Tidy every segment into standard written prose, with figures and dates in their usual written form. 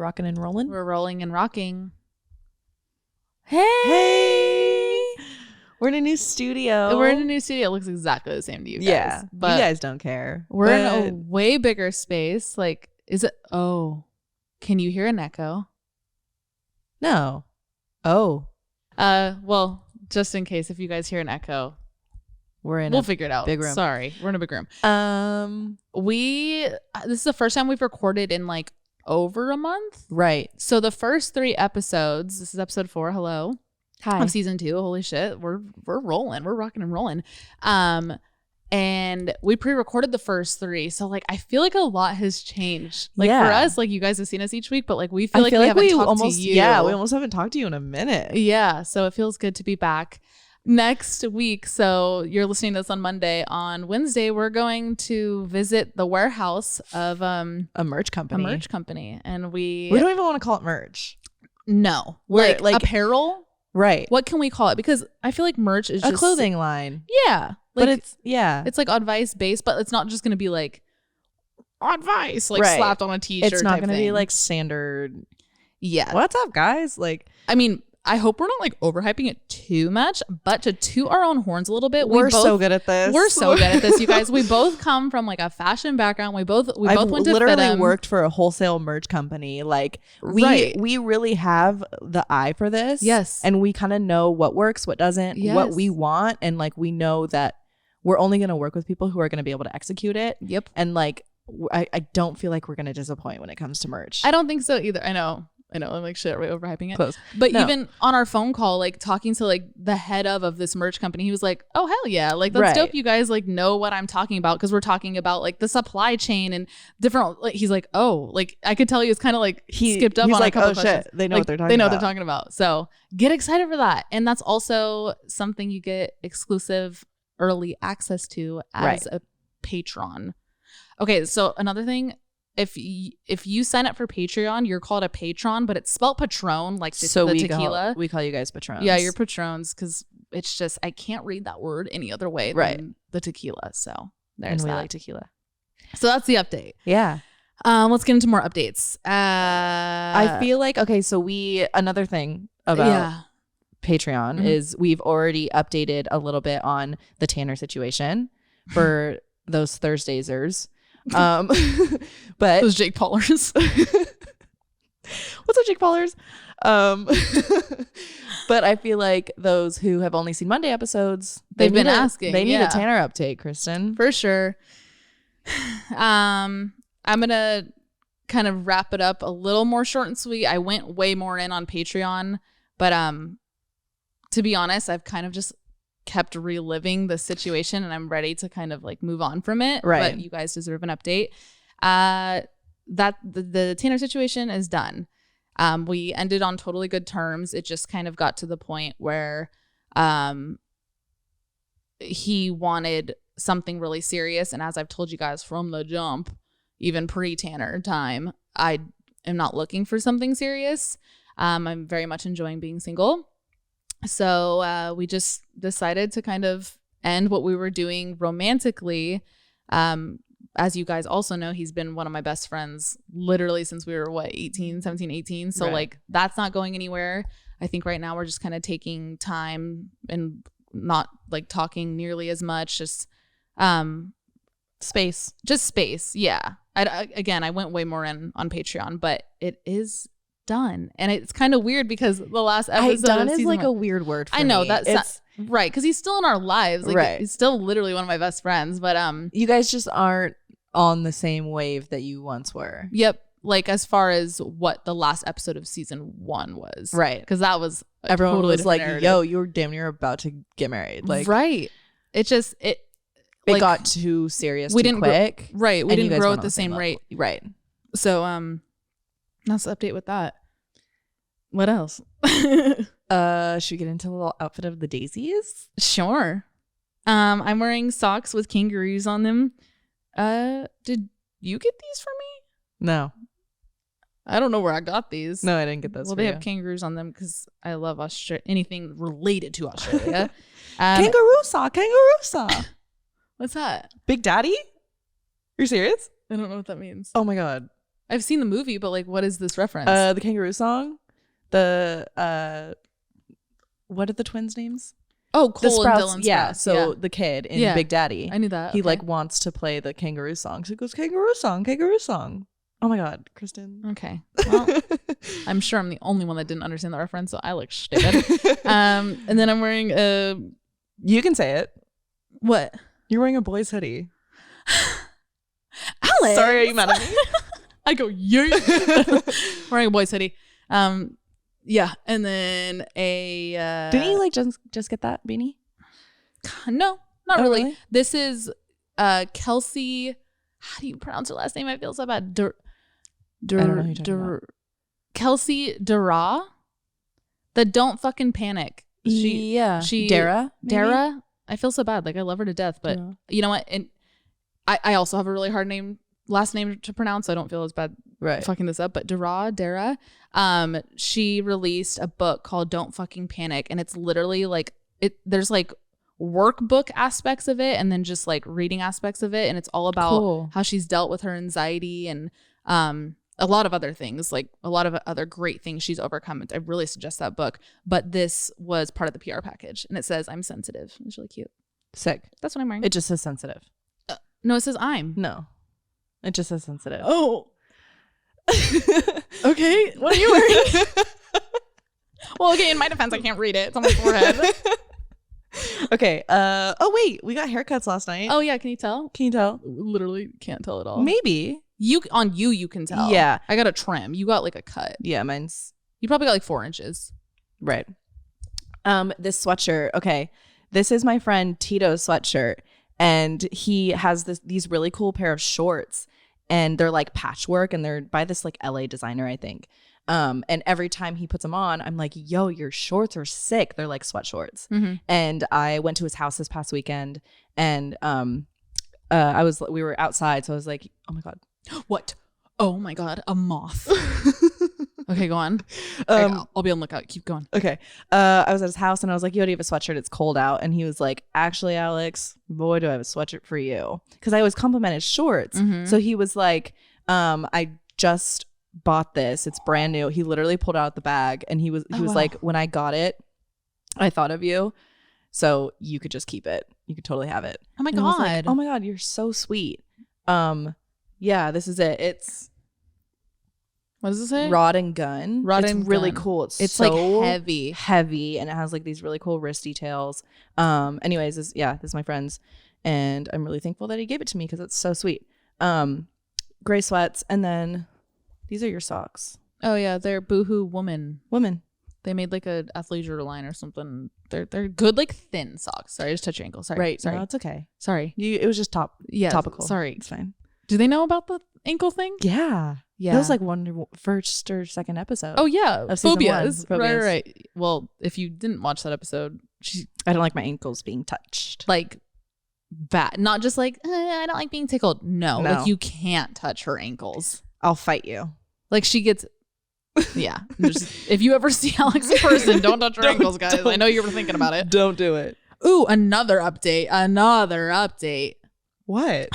rocking and rolling. We're rolling and rocking. Hey! We're in a new studio. It looks exactly the same to you guys. Yeah, but you guys don't care. We're in a way bigger space. Like, is it? Oh, can you hear an echo? No. Oh. Well, just in case if you guys hear an echo, we'll figure it out. Big room. Sorry, we're in a big room. This is the first time we've recorded in like over a month. Right. So the first 3 episodes, this is episode 4. Hello. Hi. Of season 2. Holy shit. We're rolling. We're rocking and rolling. And we pre-recorded the first 3. So like I feel like a lot has changed. Like for us, like you guys have seen us each week, but like we feel like we haven't talked to you. Yeah, we almost haven't talked to you in a minute. Yeah. So it feels good to be back next week. So you're listening to this on Monday. On Wednesday, we're going to visit the warehouse of a merch company. And we don't even want to call it merch. No. Like apparel. Right. What can we call it? Because I feel like merch is just a clothing line. Yeah. Like, but it's like Oddvice based, but it's not just going to be like Oddvice like slapped on a t-shirt. It's not going to be like standard. Yeah. What's up, guys? Like, I mean, I hope we're not like overhyping it too much, but to toot our own horns a little bit, we're so good at this. We're so good at this, you guys. We both come from like a fashion background. We both went to literally worked for a wholesale merch company. Like we really have the eye for this. Yes. And we kind of know what works, what doesn't, what we want. And like we know that we're only going to work with people who are going to be able to execute it. Yep. And like I don't feel like we're going to disappoint when it comes to merch. I don't think so either. I know. I'm like shit, we're overhyping it. Close. But even on our phone call, like talking to like the head of this merch company, he was like, oh, hell yeah. Like that's dope. You guys like know what I'm talking about. Cause we're talking about like the supply chain and different, like, he's like, oh, like I could tell you it's kind of like he skipped up on like, a couple questions. Shit. They know what they're talking about. They know what they're talking about. So get excited for that. And that's also something you get exclusive early access to as a patron. Okay. So another thing, if you sign up for Patreon, you're called a patron, but it's spelled Patron, like the tequila. We call you guys patrons. Yeah, you're patrons because it's just I can't read that word any other way than the tequila. So there's that. We like tequila. So that's the update. Yeah. Let's get into more updates. I feel like so another thing about Patreon is we've already updated a little bit on the Tanner situation for those Thursdaysers. But those Jake Paulers. What's up, Jake Paulers? But I feel like those who have only seen Monday episodes, they've been asking. They need a Tanner update, Kristen. For sure. I'm gonna kind of wrap it up a little more short and sweet. I went way more in on Patreon, but to be honest, I've kind of just kept reliving the situation and I'm ready to kind of like move on from it. Right. But you guys deserve an update. That the Tanner situation is done. We ended on totally good terms. It just kind of got to the point where he wanted something really serious. And as I've told you guys from the jump, even pre-Tanner time, I am not looking for something serious. I'm very much enjoying being single. So we just decided to kind of end what we were doing romantically. As you guys also know, he's been one of my best friends literally since we were 17, 18. So like that's not going anywhere. I think right now we're just kind of taking time and not like talking nearly as much. Just space. Yeah. I went way more in on Patreon, but it is done. And it's kind of weird because the last episode done is like a weird word for I know me. that's right, because he's still in our lives, like he's still literally one of my best friends, but you guys just aren't on the same wave that you once were. Yep. Like as far as what the last episode of season 1 was, right? Because that was everyone totally was like narrative. yo, you're damn near about to get married, like it just it like, got too serious we too didn't quick. We didn't grow at the same rate, right? So that's the update with that. What else? Should we get into a little outfit of the daisies? Sure. I'm wearing socks with kangaroos on them. Did you get these for me? No. I don't know where I got these. No, I didn't get those. Well, they have kangaroos on them because I love anything related to Australia. Kangaroo saw. What's that? Big Daddy? Are you serious? I don't know what that means. Oh my God. I've seen the movie, but like, what is this reference? The kangaroo song. The what are the twins' names? Oh, Cole and Dylan Sprouse. Yeah, so the kid in Big Daddy. I knew that. He like wants to play the kangaroo song. So he goes, kangaroo song, kangaroo song. Oh my God, Kristen. Okay. Well, I'm sure I'm the only one that didn't understand the reference, so I look stupid. And then I'm wearing a... You can say it. What? You're wearing a boy's hoodie. Alex! Sorry, are you mad at me? I go, yeah. Wearing a boy's hoodie. Yeah, and then a... Didn't you like just get that beanie? No, not really. This is Kelsey... How do you pronounce her last name? I feel so bad. I don't know who you're talking about. Kelsey Dara. The Don't Fucking Panic. She Dara. Dara. I feel so bad. Like, I love her to death, but you know what? And I also have a really hard last name to pronounce, so I don't feel as bad fucking this up. But Dara. She released a book called Don't Fucking Panic, and it's literally like there's like workbook aspects of it and then just like reading aspects of it, and it's all about how she's dealt with her anxiety and a lot of other things, like a lot of other great things she's overcome. I really suggest that book, but this was part of the PR package, and it says I'm sensitive. It's really cute. Sick. That's what I'm wearing. It just says sensitive. No, it says I'm. No, it just says sensitive. Oh. Okay, what are you wearing? Well, okay, in my defense, I can't read it. It's on my forehead. Okay. Oh wait, we got haircuts last night. Oh yeah, can you tell? Can you tell? Literally can't tell at all. Maybe you can tell. Yeah, I got a trim. You got like a cut. Yeah, you probably got like 4 inches. Right. This sweatshirt. Okay, this is my friend Tito's sweatshirt, and he has these really cool pair of shorts, and they're like patchwork, and they're by this like LA designer, I think. And every time he puts them on, I'm like, yo, your shorts are sick. They're like sweat shorts. Mm-hmm. And I went to his house this past weekend, and we were outside, so I was like, oh my God. What? Oh my God, a moth. Okay, go on. I'll be on the lookout. Keep going. Okay. I was at his house, and I was like, yo, do you have a sweatshirt? It's cold out. And he was like, actually, Alex, boy, do I have a sweatshirt for you. Because I always compliment his shorts. Mm-hmm. So he was like, I just bought this. It's brand new. He literally pulled out the bag, and he was like, when I got it, I thought of you. So you could just keep it. You could totally have it. Oh my God. Like, oh my God, you're so sweet. Yeah, this is it. It's... What does it say? Rod and Gun. It's really cool. It's so like heavy, and it has like these really cool wrist details. Anyways, this is my friend's, and I'm really thankful that he gave it to me because it's so sweet. Gray sweats, and then these are your socks. Oh yeah, they're Boohoo Woman. They made like a athleisure line or something. They're good, like thin socks. Sorry, I just touched your ankle. Sorry. Right. Sorry. No, it's okay. Sorry. It was just topical. Sorry. It's fine. Do they know about the ankle thing? Yeah. That was like first or second episode. Oh yeah, of phobias. Phobias. Right. Well, if you didn't watch that episode, I don't like my ankles being touched. Like bad, not just like I don't like being tickled. No, like you can't touch her ankles. I'll fight you. Like she gets. Yeah. If you ever see Alex in person, don't touch her ankles, guys. I know you were thinking about it. Don't do it. Ooh, another update. What?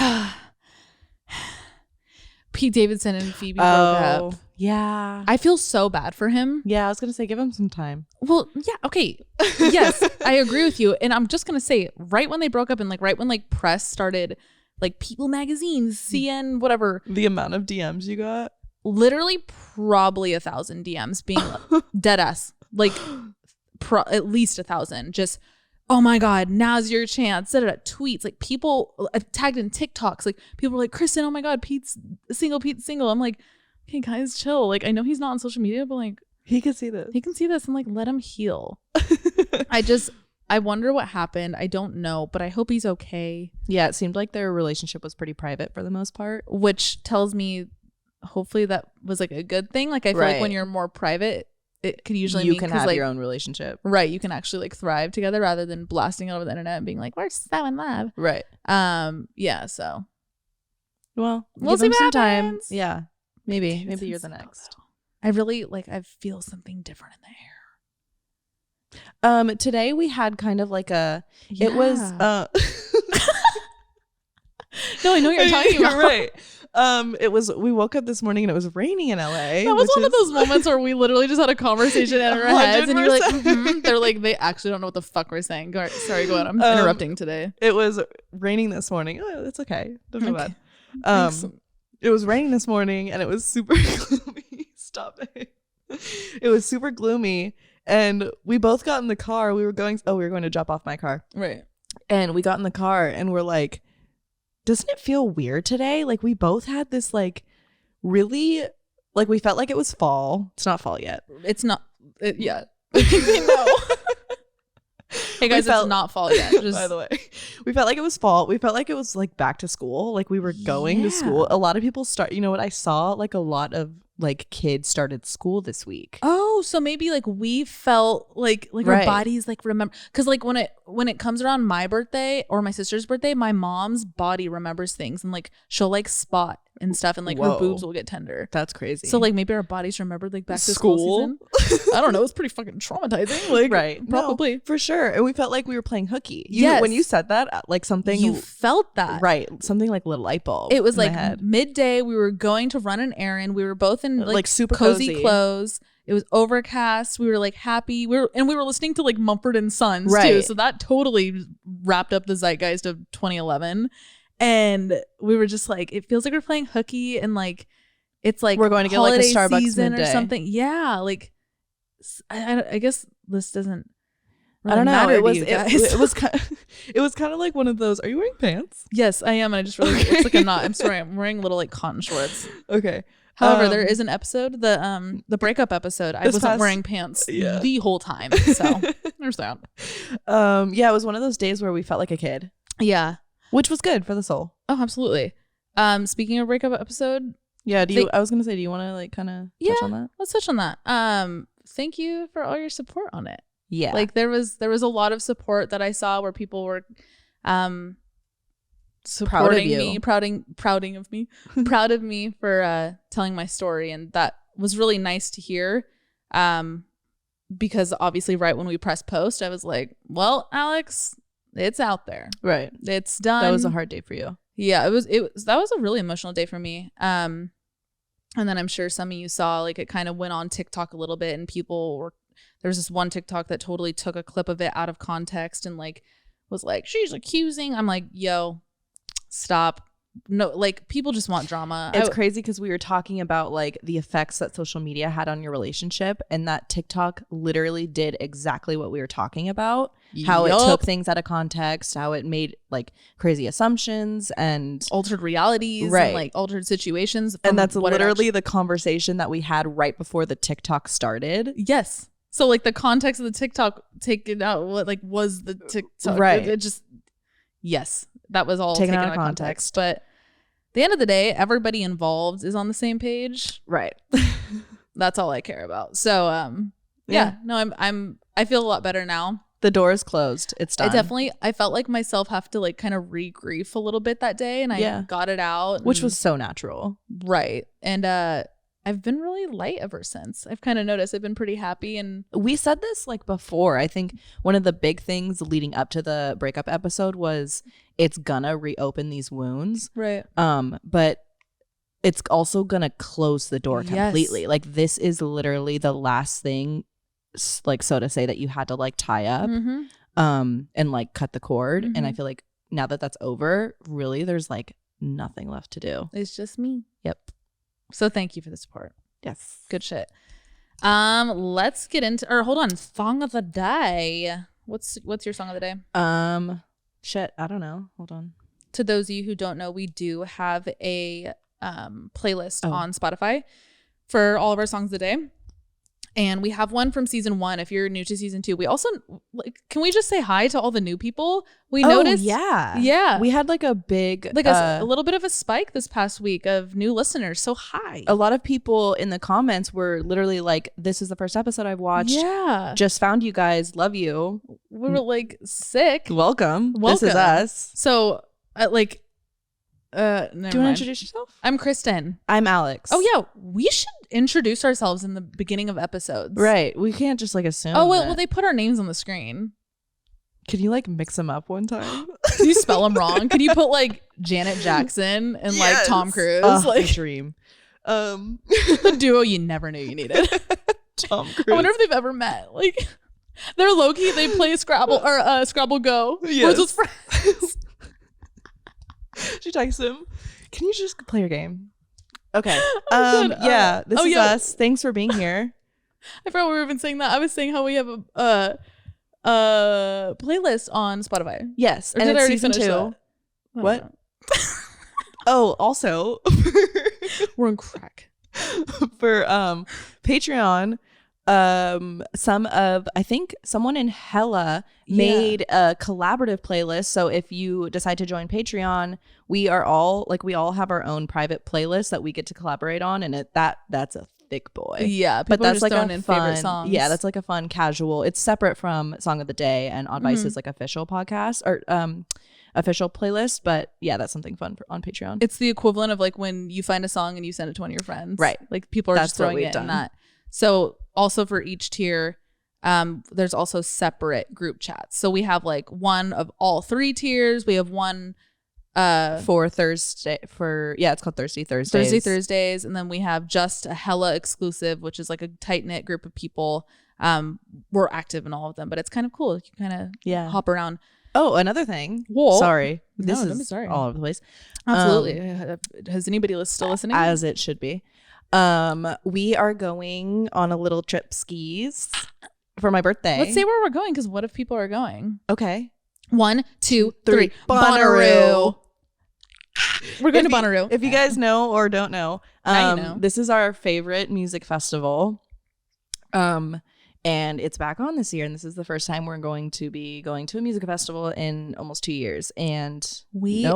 Pete Davidson and Phoebe broke up. Yeah. I feel so bad for him. Yeah, I was going to say, give him some time. Well, yeah, okay. Yes, I agree with you. And I'm just going to say, right when they broke up and like right when like press started, like People Magazine, CN, whatever. The amount of DMs you got? Literally probably 1,000 DMs being dead ass. Like at least 1,000. Just, oh my God, now's your chance. Tweets, like people tagged in TikToks, like people were like, Kristen, oh my God, Pete's single. I'm like, okay, guys, chill. Like I know he's not on social media, but like he can see this. And like let him heal. I wonder what happened. I don't know, but I hope he's okay. Yeah, it seemed like their relationship was pretty private for the most part, which tells me hopefully that was like a good thing. Like I feel like when you're more private, it could usually mean you can have like, your own relationship. Right. You can actually like thrive together rather than blasting it over the internet and being like, we're so in love. Right. Yeah. So. Well, we'll see what some happens. Time. Yeah. Maybe you're the next. I really I feel something different in the air. Today we had kind of like it was, no, I know what you're talking about. Right. We woke up this morning and it was raining in LA. That was one of those moments where we literally just had a conversation in our heads, and you're like, they're like, they actually don't know what the fuck we're saying. Sorry, go ahead. I'm interrupting today. It was raining this morning. Oh, it's okay. Don't feel bad. It was raining this morning and it was super gloomy. Stop it. It was super gloomy, and we both got in the car. We were going to drop off my car. Right. And we got in the car and we're like, doesn't it feel weird today? Like we both had this like really, like we felt like it was fall. It's not fall yet. It's not yet. No. Hey guys, it's not fall yet. By the way, we felt like it was fall. We felt like it was like back to school. Like we were going to school. A lot of people you know what I saw? Like a lot of like kids started school this week. Oh, so maybe like we felt like our bodies like remember, because like when it comes around my birthday or my sister's birthday, my mom's body remembers things, and like she'll like spot and stuff, and like her boobs will get tender. That's crazy. So like maybe our bodies remembered like back to school season. I don't know. It's pretty fucking traumatizing. Like probably. No, for sure. And we felt like we were playing hooky. When you said that, like something you felt that. Right. Something like little light bulb. It was like midday. We were going to run an errand. We were both in like super cozy clothes. It was overcast. We were like happy. We were listening to like Mumford & Sons too. So that totally wrapped up the zeitgeist of 2011. And we were just like, it feels like we're playing hooky, and like it's like we're going to get like a Starbucks season midday or something. Yeah, like I guess this doesn't really I don't know. matter It was to you guys. it was kind of like one of those. Are you wearing pants? Yes, I am. And I just really it's like I'm not. I'm sorry. I'm wearing little like cotton shorts. Okay. However, there is an episode, the breakup episode. I wasn't wearing pants the whole time, so there's that. Yeah, it was one of those days where we felt like a kid. Yeah. Which was good for the soul. Oh, absolutely. Speaking of breakup episode. Yeah, I was going to say, do you want to like kind of touch on that? Let's touch on that. Thank you for all your support on it. Yeah. Like there was a lot of support that I saw where people were supporting me, proud of me for telling my story, and that was really nice to hear. Because obviously right when we pressed post, I was like, well, Alex, it's out there. Right. It's done. That was a hard day for you. Yeah, it was that was a really emotional day for me. And then I'm sure some of you saw like it kind of went on TikTok a little bit, and there was this one TikTok that totally took a clip of it out of context and like was like, she's accusing. I'm like, yo, stop. No, like people just want drama. It's crazy because we were talking about like the effects that social media had on your relationship, and that TikTok literally did exactly what we were talking about. How it took things out of context, how it made like crazy assumptions and altered realities, and like altered situations. And that's literally the conversation that we had right before the TikTok started. Yes. So like the context of the TikTok taken out, what like was the TikTok? Right. It just, yes, that was all taken out of context. But at the end of the day, everybody involved is on the same page. Right. That's all I care about. So no, I feel a lot better now. The door is closed. It's done. I felt like myself have to like kind of re-grief a little bit that day, and I got it out. Which was so natural. Right. And I've been really light ever since. I've kind of noticed I've been pretty happy. And we said this like before. I think one of the big things leading up to the breakup episode was it's gonna reopen these wounds. Right. But it's also gonna close the door completely. Yes. Like this is literally the last thing, like so to say, that you had to like tie up and like cut the cord. And I feel like now that that's over, really there's like nothing left to do. It's just me. Yep. So thank you for the support. Yes. Good shit. Let's get into, or hold on, song of the day. What's your song of the day? Shit, I don't know. Hold on. To those of you who don't know, we do have a playlist on Spotify for all of our songs of the day. And we have one from season 1. If you're new to season 2, we also like, can we just say hi to all the new people? We noticed. Yeah. We had like a big, like a little bit of a spike this past week of new listeners. So hi. A lot of people in the comments were literally like, this is the first episode I've watched. Yeah. Just found you guys. Love you. We were like sick. Welcome. This is us. So like, do you want to introduce yourself? I'm Kristen. I'm Alex. Oh yeah, we should introduce ourselves in the beginning of episodes. Right. We can't just like assume. Oh well, they put our names on the screen. Can you like mix them up one time? Can you spell them wrong? Can you put like Janet Jackson and like Tom Cruise? Like dream. The duo you never knew you needed. Tom Cruise. I wonder if they've ever met. Like they're low-key, they play Scrabble or Scrabble Go. Yes. With friends. She texts him, can you just play your game? Okay. Oh, this is us. Thanks for being here. I forgot we were even saying that. I was saying how we have a playlist on Spotify. Yes. Or and did I it's already season finish 2. that? What? Oh, also we're on crack. For Patreon, I think someone in Hella made a collaborative playlist. So if you decide to join Patreon, we all have our own private playlist that we get to collaborate on, and that's a thick boy. Yeah, but that's like a favorite songs. Yeah, that's like a fun casual. It's separate from Song of the Day and Oddvice is like official podcast or official playlist. But yeah, that's something fun on Patreon. It's the equivalent of like when you find a song and you send it to one of your friends. Right. Like people are just throwing it in that. So also for each tier, there's also separate group chats. So we have like one of all 3 tiers. We have one for Thursday it's called Thursdays. And then we have just a Hella exclusive, which is like a tight-knit group of people. We're active in all of them, but it's kind of cool. You kind of hop around. Oh, another thing. Whoa. Sorry. This is all over the place. Absolutely. Has anybody still listening? As it should be. We are going on a little trip skis for my birthday. Let's say where we're going, because what if people are going? Okay. 1, 2, 3. Bonnaroo. We're going to Bonnaroo. If you guys know or don't know, now you know. This is our favorite music festival. And it's back on this year, and this is the first time we're going to be going to a music festival in almost 2 years, and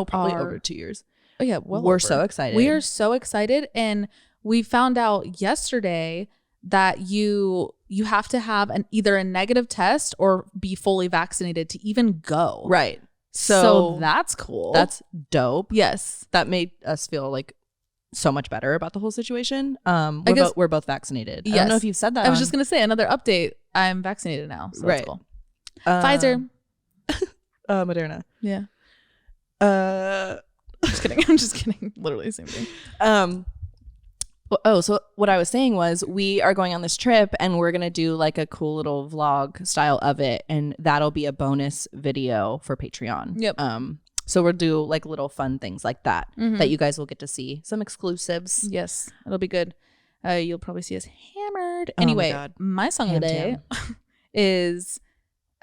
probably over 2 years. Oh yeah, we're so excited. We are so excited, and we found out yesterday that you have to have either a negative test or be fully vaccinated to even go. Right. So that's cool. That's dope. Yes, that made us feel like so much better about the whole situation. We're both vaccinated. Yes. I don't know if you've said that. I was just gonna say another update. I'm vaccinated now, so that's cool. Pfizer, Moderna. Yeah. Just kidding. I'm just kidding. Literally the same thing. So what I was saying was we are going on this trip and we're gonna do like a cool little vlog style of it, and that'll be a bonus video for Patreon. Yep. So we'll do like little fun things like that that you guys will get to see, some exclusives. Yes, it'll be good. You'll probably see us hammered. Anyway, my song of the day is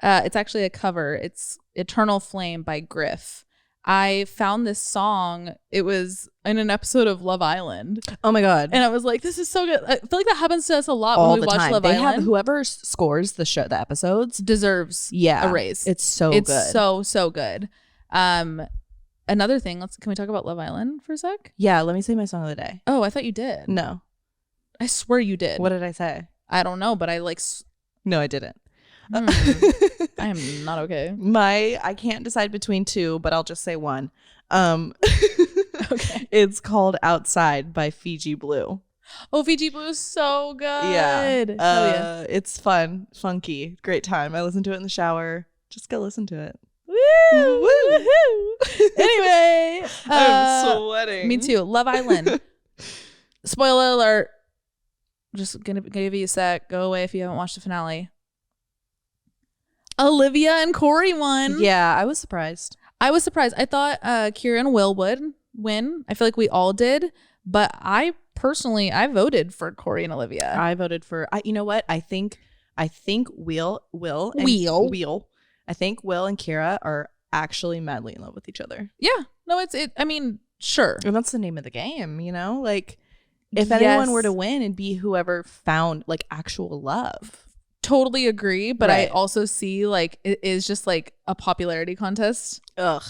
it's actually a cover. It's Eternal Flame by Griff. I found this song. It was in an episode of Love Island. Oh my God. And I was like, this is so good. I feel like that happens to us a lot all when we watch time. Love Island. Whoever scores the episodes deserves a raise. It's so good. It's so good. Another thing, can we talk about Love Island for a sec? Yeah, let me say my song of the day. Oh, I thought you did. No. I swear you did. What did I say? I don't know, but I like No, I didn't. I am not okay. I can't decide between 2, but I'll just say one. Okay. It's called Outside by Fiji Blue. Oh, Fiji Blue is so good. Yeah. Yeah. It's fun, funky, great time. I listen to it in the shower. Just go listen to it. Woo! Woo-hoo. Anyway, I'm sweating. Me too. Love Island. Spoiler alert. Just gonna give you a sec. Go away if you haven't watched the finale. Olivia and Corey won. Yeah, I was surprised. I thought Kira and Will would win. I feel like we all did, but I voted for Corey and Olivia. I voted for. You know what? I think Will and Kira are actually madly in love with each other. Yeah. No, I mean, sure. And that's the name of the game, you know? Like, if anyone were to win, it'd be whoever found like actual love. Totally agree, but right. I also see like it is just like a popularity contest. Ugh.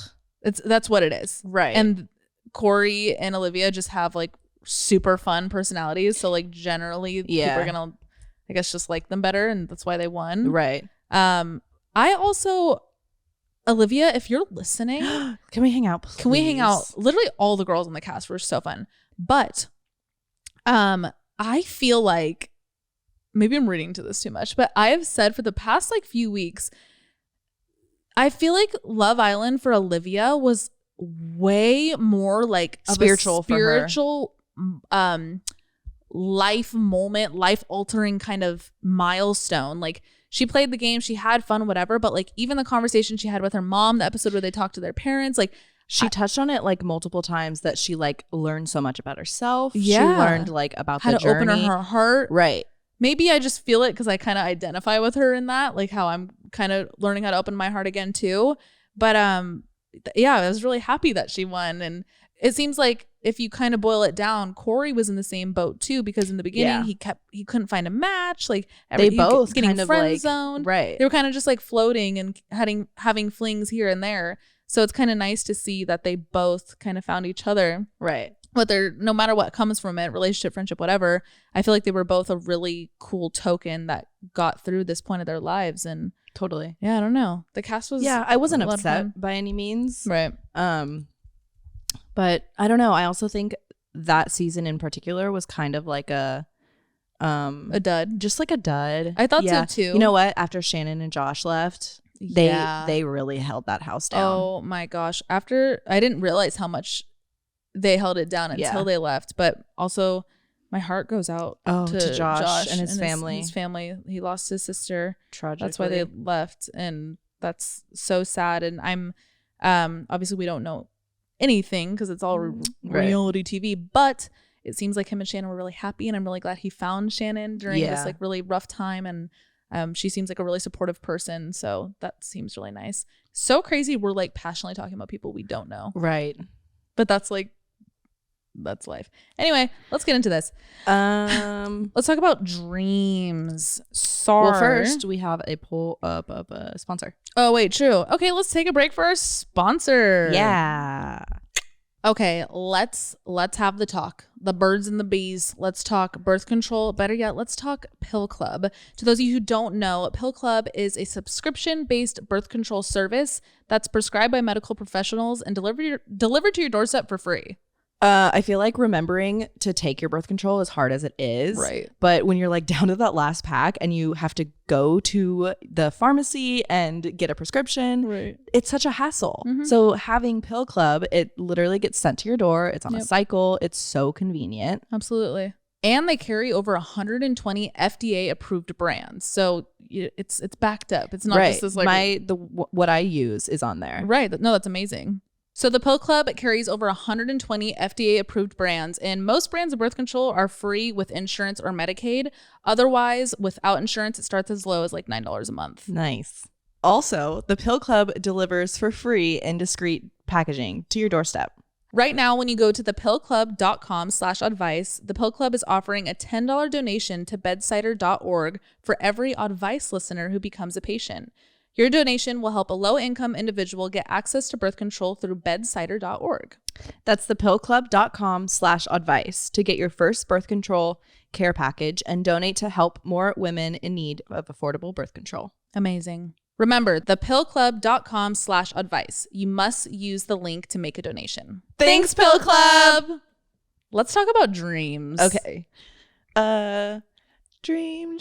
That's what it is. Right. And Corey and Olivia just have like super fun personalities. So like generally people are gonna, I guess, just like them better, and that's why they won. Right. I also, Olivia, if you're listening, can we hang out, please? Can we hang out? Literally all the girls on the cast were so fun. But I feel like maybe I'm reading to this too much, but I have said for the past like few weeks, I feel like Love Island for Olivia was way more like spiritual life moment, life altering kind of milestone. Like she played the game, she had fun, whatever, but like even the conversation she had with her mom, the episode where they talked to their parents, like she touched on it like multiple times that she like learned so much about herself. Yeah. She learned like about how the to journey. open her heart. Right. Maybe I just feel it because I kind of identify with her in that, like how I'm kind of learning how to open my heart again too. But yeah, I was really happy that she won. And it seems like if you kind of boil it down, Corey was in the same boat too, because in the beginning he couldn't find a match. Like they both getting kind of friend like zoned. Right. They were kind of just like floating and having flings here and there. So it's kind of nice to see that they both kind of found each other. Right. Whether no matter what comes from it, relationship, friendship, whatever, I feel like they were both a really cool token that got through this point of their lives. And totally. Yeah, I don't know. The cast was I wasn't upset by any means. Right. But I don't know. I also think that season in particular was kind of like a dud. Just like a dud. I thought so too. You know what? After Shannon and Josh left, they really held that house down. Oh my gosh. After I didn't realize how much they held it down until they left. But also my heart goes out to Josh and his family. His family. He lost his sister. Tragically. That's why they left. And that's so sad. And I'm obviously we don't know anything because it's all reality TV, but it seems like him and Shannon were really happy, and I'm really glad he found Shannon during this like really rough time. And she seems like a really supportive person, so that seems really nice. So crazy we're like passionately talking about people we don't know, right? But that's life. Anyway, let's get into this. Let's talk about dreams. Sorry. Well, first we have a pull up of a sponsor. Oh wait, true. Okay, let's take a break for our sponsor. Yeah. Okay, let's have the talk. The birds and the bees. Let's talk birth control. Better yet, let's talk Pill Club. To those of you who don't know, Pill Club is a subscription-based birth control service that's prescribed by medical professionals and delivered to your doorstep for free. I feel like remembering to take your birth control, as hard as it is, right? But when you're like down to that last pack and you have to go to the pharmacy and get a prescription, right? It's such a hassle. Mm-hmm. So having Pill Club, it literally gets sent to your door. It's on a cycle. It's so convenient. Absolutely. And they carry over 120 FDA approved brands. So it's backed up. It's not just this like what I use is on there. Right. No, that's amazing. So the Pill Club carries over 120 FDA-approved brands, and most brands of birth control are free with insurance or Medicaid. Otherwise, without insurance, it starts as low as like $9 a month. Nice. Also, the Pill Club delivers for free in discreet packaging to your doorstep. Right now, when you go to thepillclub.com/Oddvice, the Pill Club is offering a $10 donation to bedsider.org for every Oddvice listener who becomes a patient. Your donation will help a low-income individual get access to birth control through bedsider.org. That's thepillclub.com/Oddvice to get your first birth control care package and donate to help more women in need of affordable birth control. Amazing. Remember, thepillclub.com/Oddvice. You must use the link to make a donation. Thanks, Pill Club! Let's talk about dreams. Okay. Dream.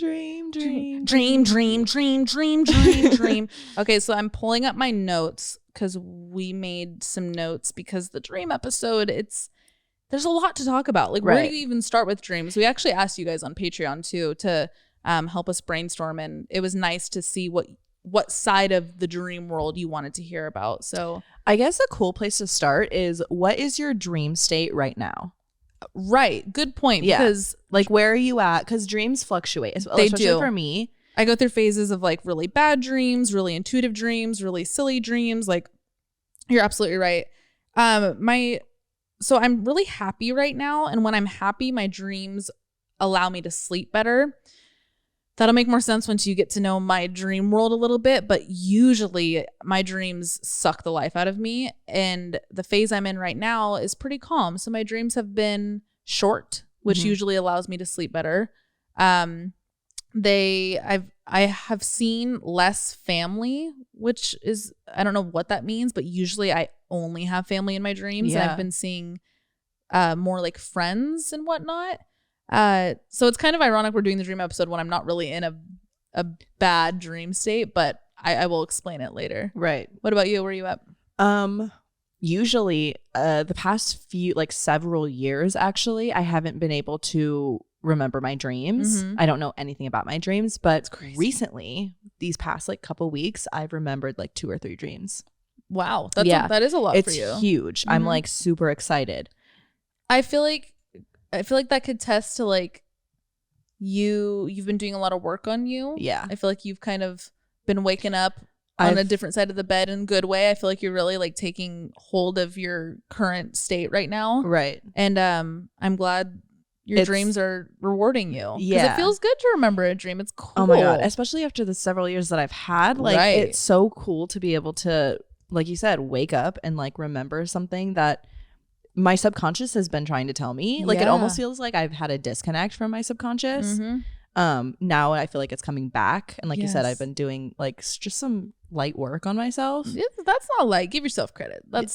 Okay, so I'm pulling up my notes because we made some notes because the dream episode, there's a lot to talk about. Like, where do you even start with dreams? We actually asked you guys on Patreon too to help us brainstorm, and it was nice to see what side of the dream world you wanted to hear about. So I guess a cool place to start is, what is your dream state right now? Right. Good point. Yeah. Because like, where are you at? Because dreams fluctuate. They do. For me, I go through phases of like really bad dreams, really intuitive dreams, really silly dreams. Like, you're absolutely right. So I'm really happy right now. And when I'm happy, my dreams allow me to sleep better. That'll make more sense once you get to know my dream world a little bit. But usually my dreams suck the life out of me. And the phase I'm in right now is pretty calm. So my dreams have been short, which usually allows me to sleep better. I have seen less family, which is, I don't know what that means, but usually I only have family in my dreams. Yeah. And I've been seeing more like friends and whatnot. So it's kind of ironic we're doing the dream episode when I'm not really in a bad dream state, but I will explain it later. Right. What about you? Where are you at? Usually the past few, like several years, actually, I haven't been able to remember my dreams. I don't know anything about my dreams, but recently, these past like couple weeks, I've remembered like 2 or 3 dreams. Wow. That is a lot for you. It's huge. I'm like super excited. I feel like that could test to like you've been doing a lot of work on you. Yeah. I feel like you've kind of been waking up on a different side of the bed in a good way. I feel like you're really like taking hold of your current state right now. Right. And I'm glad your dreams are rewarding you. Yeah. Because it feels good to remember a dream. It's cool. Oh my God. Especially after the several years that I've had. Like it's so cool to be able to, like you said, wake up and like remember something that my subconscious has been trying to tell me. Like it almost feels like I've had a disconnect from my subconscious. Now I feel like it's coming back. And like you said, I've been doing like just some light work on myself. That's not light. Give yourself credit. I've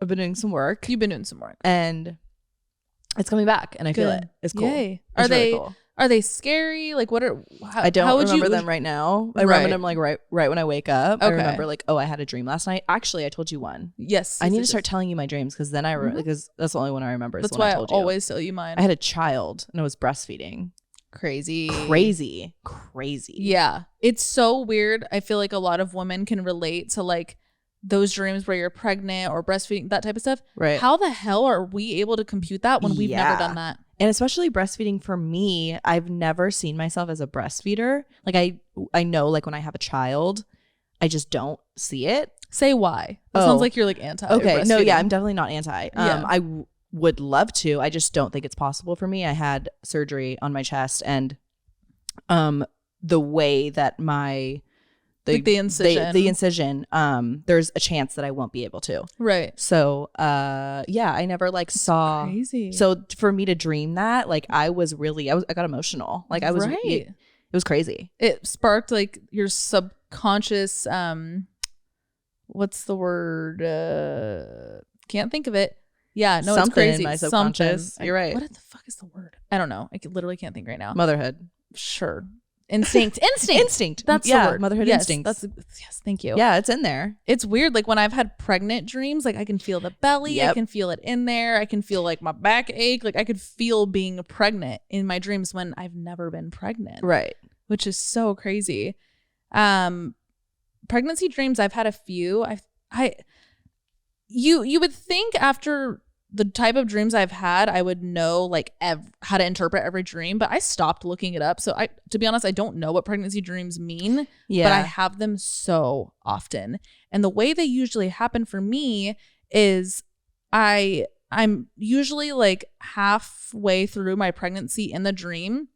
been doing some work. You've been doing some work. And it's coming back and I feel it. It's cool. Yay. It's really cool. Are they scary? Like I don't remember them right now. I remember them like right when I wake up. Okay. I remember like, oh, I had a dream last night. Actually, I told you one. Yes. I need to start telling you my dreams because then because that's the only one I remember. That's why I always tell you mine. I had a child and I was breastfeeding. Crazy. Yeah. It's so weird. I feel like a lot of women can relate to like those dreams where you're pregnant or breastfeeding, that type of stuff. Right. How the hell are we able to compute that when we've never done that? And especially breastfeeding for me, I've never seen myself as a breastfeeder. Like I know like when I have a child, I just don't see it. Say why. It sounds like you're like anti. Okay. No, yeah, I'm definitely not anti. I would love to. I just don't think it's possible for me. I had surgery on my chest and the way that the incision, there's a chance that I won't be able to. Right. So I never like saw. Crazy. So for me to dream that, like I got emotional. Like I was it was crazy. It sparked like your subconscious what's the word? Can't think of it. Yeah, no, something it's crazy. In my subconscious. You're right. What the fuck is the word? I don't know. I literally can't think right now. Motherhood. Sure. Instinct. That's the word. Motherhood instinct. Yes, thank you. Yeah, it's in there. It's weird. Like when I've had pregnant dreams, like I can feel the belly. I can feel it in there. I can feel like my back ache. Like I could feel being pregnant in my dreams when I've never been pregnant. Right. Which is so crazy. Pregnancy dreams, I've had a few. You would think after the type of dreams I've had, I would know like how to interpret every dream, but I stopped looking it up. So to be honest, I don't know what pregnancy dreams mean, but I have them so often. And the way they usually happen for me is I'm usually like halfway through my pregnancy in the dream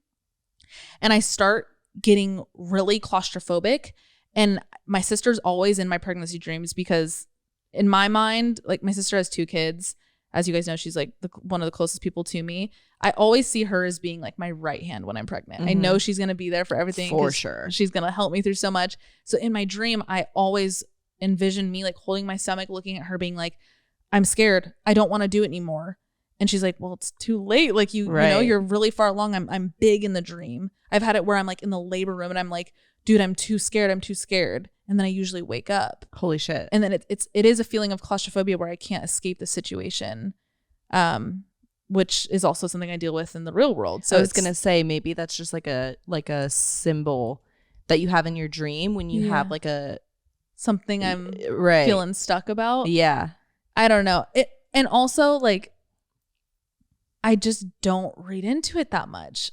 and I start getting really claustrophobic. And my sister's always in my pregnancy dreams because in my mind, like my sister has 2 kids. As you guys know, she's like one of the closest people to me. I always see her as being like my right hand when I'm pregnant. I know she's going to be there for everything. For sure. She's going to help me through so much. So in my dream, I always envision me like holding my stomach, looking at her being like, I'm scared. I don't want to do it anymore. And she's like, well, it's too late. Like you know, you're really far along. I'm big in the dream. I've had it where I'm like in the labor room and I'm like, dude, I'm too scared. And then I usually wake up. Holy shit. And then it is a feeling of claustrophobia where I can't escape the situation, which is also something I deal with in the real world. So I was going to say, maybe that's just like a symbol that you have in your dream when you have like something I'm feeling stuck about. Yeah. I don't know. And also like, I just don't read into it that much.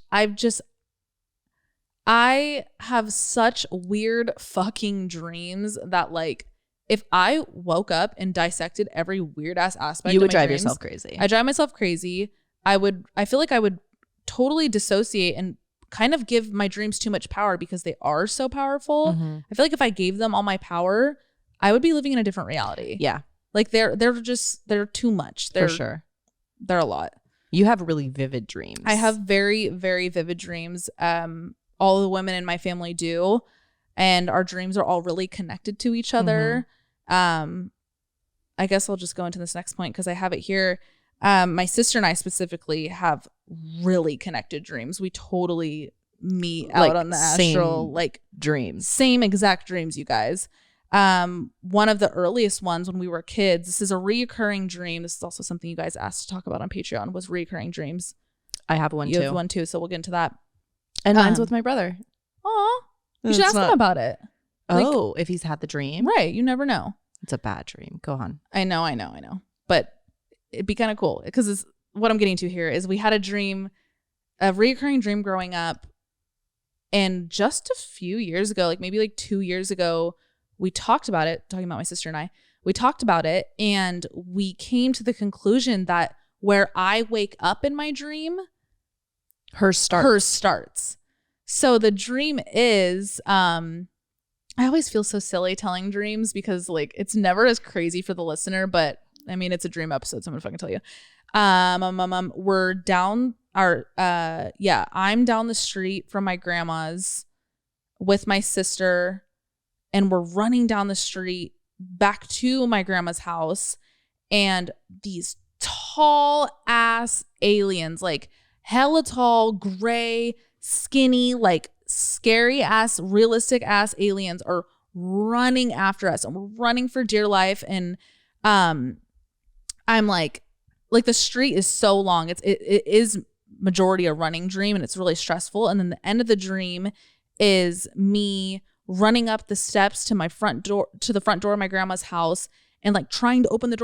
I have such weird fucking dreams that like if I woke up and dissected every weird ass aspect you would of my drive dreams, yourself crazy. I drive myself crazy. I feel like I would totally dissociate and kind of give my dreams too much power because they are so powerful. I feel like if I gave them all my power, I would be living in a different reality. Yeah. Like they're too much. For sure. They're a lot. You have really vivid dreams. I have very, very vivid dreams. All the women in my family do. And our dreams are all really connected to each other. I guess I'll just go into this next point because I have it here. My sister and I specifically have really connected dreams. We totally me out on the astral, like dreams, same exact dreams, you guys. One of the earliest ones when we were kids, this is a reoccurring dream. This is also something you guys asked to talk about on Patreon, was reoccurring dreams. I have one you too. You have one too, so we'll get into that. And mine's with my brother. Aw. You should ask him about it. Oh, if he's had the dream? Right, you never know. It's a bad dream. Go on. I know. But it'd be kind of cool because what I'm getting to here is we had a reoccurring dream growing up. And just a few years ago, like maybe like 2 years ago, we talked about it, talking about my sister and I. We talked about it and we came to the conclusion that where I wake up in my dream, hers starts. So the dream is, I always feel so silly telling dreams because like it's never as crazy for the listener, but I mean, it's a dream episode, so I'm gonna fucking tell you. We're down I'm down the street from my grandma's with my sister, and we're running down the street back to my grandma's house, and these tall ass aliens, like hella tall, gray, skinny, like scary ass, realistic ass aliens are running after us, and we're running for dear life. And I'm like the street is so long. It is majority a running dream, and it's really stressful. And then the end of the dream is me running up the steps to the front door of my grandma's house, and like trying to open the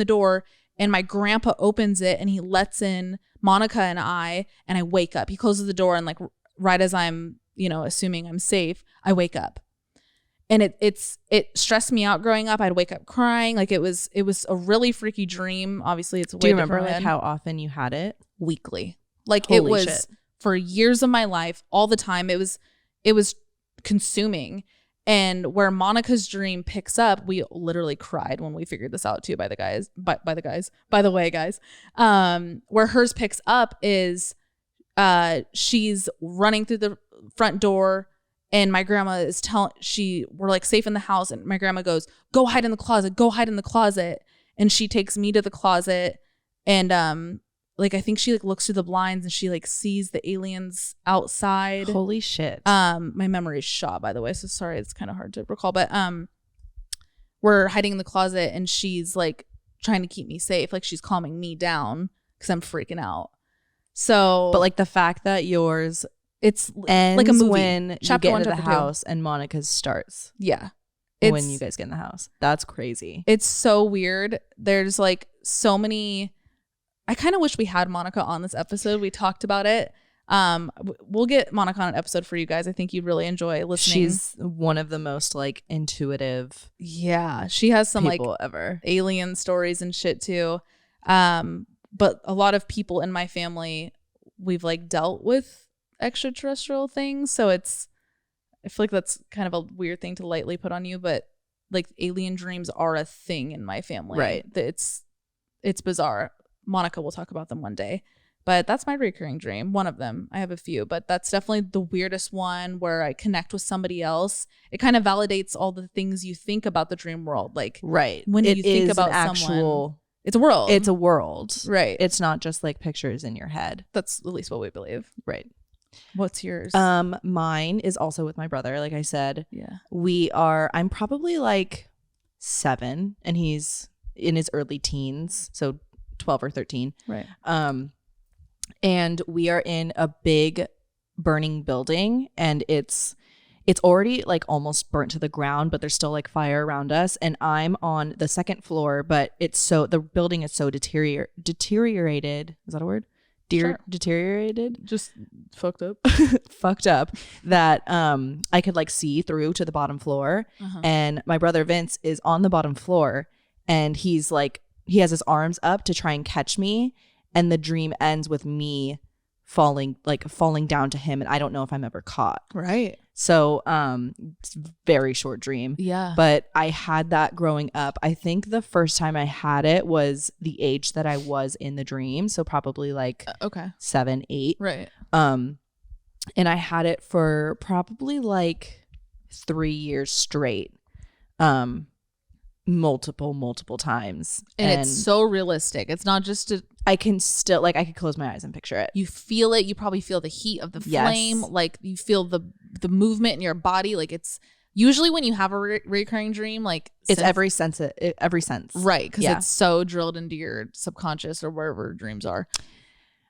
door, and my grandpa opens it and he lets in Monica and I wake up. He closes the door, and like right as I'm, assuming I'm safe, I wake up. And it stressed me out growing up. I'd wake up crying. Like it was a really freaky dream. Obviously, it's way Do you remember different like how often you had it? Weekly. Like Holy it was shit. For years of my life, all the time. It was consuming. And where Monica's dream picks up, we literally cried when we figured this out too. By the way, guys, where hers picks up is, she's running through the front door. And my grandma is we're like safe in the house. And my grandma goes, go hide in the closet. And she takes me to the closet. And, like, I think she like looks through the blinds and she like sees the aliens outside. Holy shit. My memory is shot, by the way. So sorry, it's kind of hard to recall, but, we're hiding in the closet and she's like trying to keep me safe. Like she's calming me down because I'm freaking out. So, but like the fact that yours, it's ends like a movie. When Chapter you get one, into the chapter house and Monica's starts. Yeah. When you guys get in the house. That's crazy. It's so weird. There's like so many. I kind of wish we had Monica on this episode. We talked about it. We'll get Monica on an episode for you guys. I think you'd really enjoy listening. She's one of the most like intuitive. Yeah. She has some like ever alien stories and shit too. But a lot of people in my family, we've like dealt with extraterrestrial things, so I feel like that's kind of a weird thing to lightly put on you, but like alien dreams are a thing in my family, right? It's bizarre. Monica will talk about them one day, but that's my recurring dream. One of them. I have a few, but that's definitely the weirdest one where I connect with somebody else. It kind of validates all the things you think about the dream world, like right when you think about someone. It's a world. It's a world, right? It's not just like pictures in your head. That's at least what we believe, right? What's yours? Mine is also with my brother. Like I said, yeah. I'm probably like 7 and he's in his early teens, so 12 or 13. Right. And we are in a big burning building, and it's already like almost burnt to the ground, but there's still like fire around us. And I'm on the second floor, but the building is so deteriorated. Is that a word? Sure. Deteriorated, just fucked up that I could like see through to the bottom floor. And my brother Vince is on the bottom floor, and he's like, he has his arms up to try and catch me, and the dream ends with me falling down to him, and I don't know if I'm ever caught. Right. So it's a very short dream. Yeah. But I had that growing up. I think the first time I had it was the age that I was in the dream. So probably like 7, 8. Right. And I had it for probably like 3 years straight. multiple times. And it's so realistic. It's not just I can still, like, I could close my eyes and picture it. You feel it. You probably feel the heat of the flame. Like, you feel the movement in your body. Like, it's usually when you have a recurring dream, like, it's every sense. Right. Because it's so drilled into your subconscious or wherever dreams are.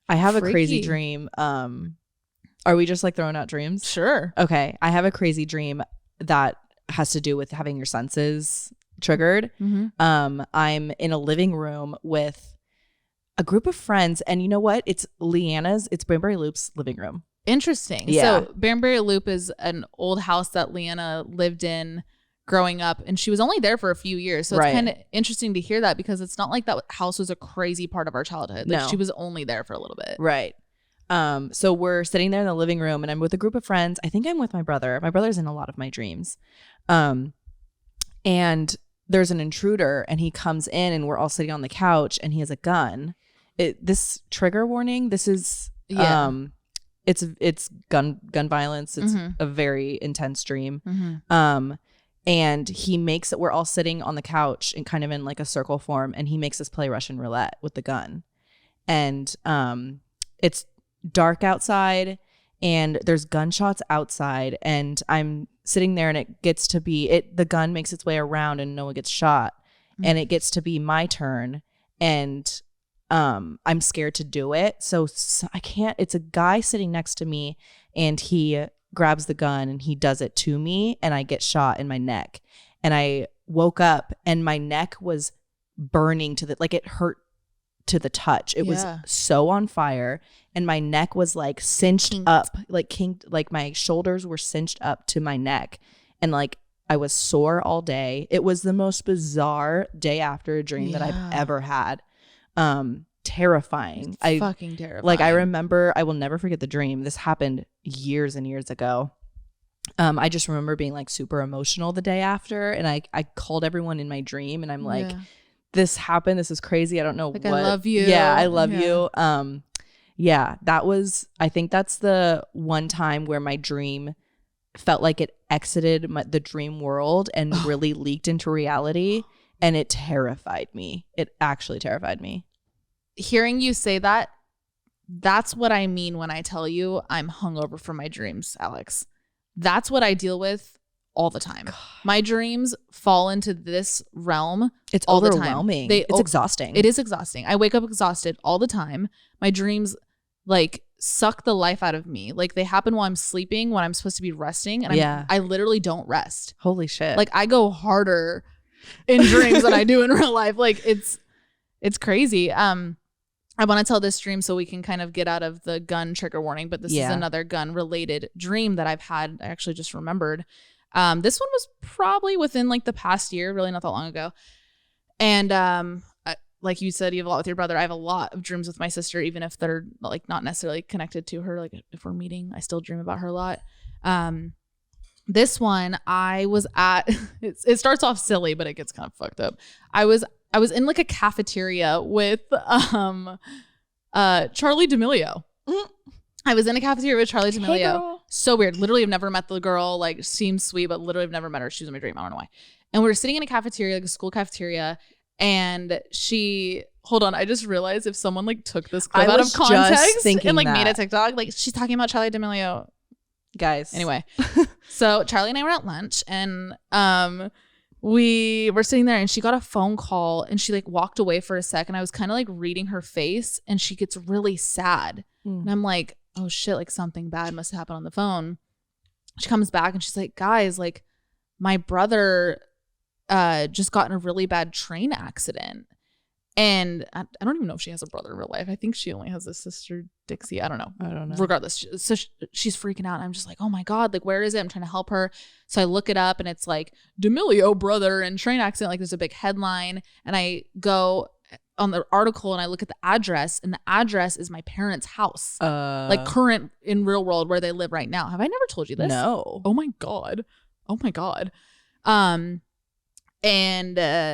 I have a crazy dream. Are we just like throwing out dreams? Sure. Okay. I have a crazy dream that has to do with having your senses triggered. Mm-hmm. I'm in a living room with a group of friends, and you know what? It's Banbury Loop's living room. Interesting. Yeah. So Banbury Loop is an old house that Leanna lived in growing up, and she was only there for a few years. So it's kind of interesting to hear that, because it's not like that house was a crazy part of our childhood. Like, she was only there for a little bit. Right. So we're sitting there in the living room, and I'm with a group of friends. I think I'm with my brother. My brother's in a lot of my dreams. And there's an intruder, and he comes in, and we're all sitting on the couch, and he has a gun. This trigger warning. This is it's gun violence. It's a very intense dream. And he makes it. We're all sitting on the couch and kind of in like a circle form, and he makes us play Russian roulette with the gun. And it's dark outside, and there's gunshots outside, and I'm sitting there, and it gets to be the gun makes its way around, and no one gets shot, and it gets to be my turn, and I'm scared to do it, so I can't. It's a guy sitting next to me, and he grabs the gun, and he does it to me, and I get shot in my neck, and I woke up, and my neck was burning it hurt to the touch. It was so on fire, and my neck was like cinched up, like kinked, like my shoulders were cinched up to my neck, and like I was sore all day. It was the most bizarre day after a dream that I've ever had. Terrifying. Fucking terrifying. Like, I remember, I will never forget the dream. This happened years and years ago. I just remember being like super emotional the day after, and I called everyone in my dream, and I'm like, this happened. This is crazy. I don't know what. I love you. Yeah, I love you. I think that's the one time where my dream felt like it exited the dream world and really leaked into reality, and it terrified me. It actually terrified me. Hearing you say that, that's what I mean when I tell you I'm hungover from my dreams, Alex. That's what I deal with all the time. God. My dreams fall into this realm. It's all overwhelming. The time. It's exhausting. It is exhausting. I wake up exhausted all the time. My dreams like suck the life out of me. Like, they happen while I'm sleeping, when I'm supposed to be resting, and I literally don't rest. Holy shit. Like, I go harder in dreams than I do in real life. Like, it's crazy. I want to tell this dream so we can kind of get out of the gun trigger warning, but this is another gun related dream that I've had. I actually just remembered. This one was probably within like the past year, really not that long ago. And like you said, you have a lot with your brother. I have a lot of dreams with my sister, even if they're like not necessarily connected to her. Like, if we're meeting, I still dream about her a lot. This one, I was at, it starts off silly, but it gets kind of fucked up. I was in like a cafeteria with Charlie D'Amelio. I was in a cafeteria with Charlie D'Amelio. Hey, so weird. Literally, I've never met the girl. Like, seems sweet, but literally, I've never met her. She was in my dream. I don't know why. And we were sitting in a cafeteria, like a school cafeteria, and hold on, I just realized if someone like took this clip out of context and like made a TikTok, like, she's talking about Charlie D'Amelio. Guys. Anyway, so Charlie and I were at lunch, and we were sitting there, and she got a phone call, and she like walked away for a second. I was kind of like reading her face, and she gets really sad. And I'm like, oh shit, like something bad must have happened on the phone. She comes back, and she's like, guys, like, my brother just got in a really bad train accident. And I don't even know if she has a brother in real life. I think she only has a sister, Dixie. I don't know. Regardless. So she's freaking out. And I'm just like, oh my God, like, where is it? I'm trying to help her. So I look it up, and it's like, D'Amelio brother in train accident. Like, there's a big headline. And I go on the article, and I look at the address, and the address is my parents' house. Like, current in real world where they live right now. Have I never told you this? No. Oh my God. And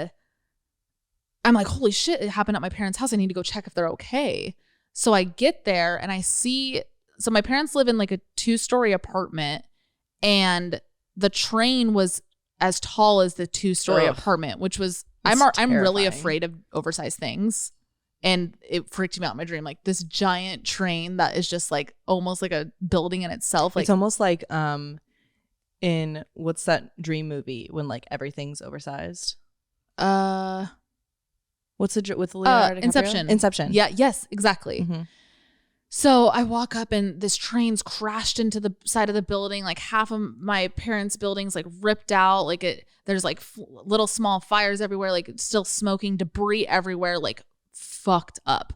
I'm like, holy shit, it happened at my parents' house. I need to go check if they're okay. So I get there, and I see, so my parents live in like a 2-story apartment, and the train was as tall as the 2-story apartment, which was I'm really afraid of oversized things. And it freaked me out in my dream, like this giant train that is just like almost like a building in itself. Like it's almost like in what's that dream movie when like everything's oversized? What's with Leonardo DiCaprio? Inception. Yeah. Yes. Exactly. Mm-hmm. So I walk up and this train's crashed into the side of the building. Like half of my parents' building's like ripped out. Like there's like little small fires everywhere. Like it's still smoking, debris everywhere. Like fucked up.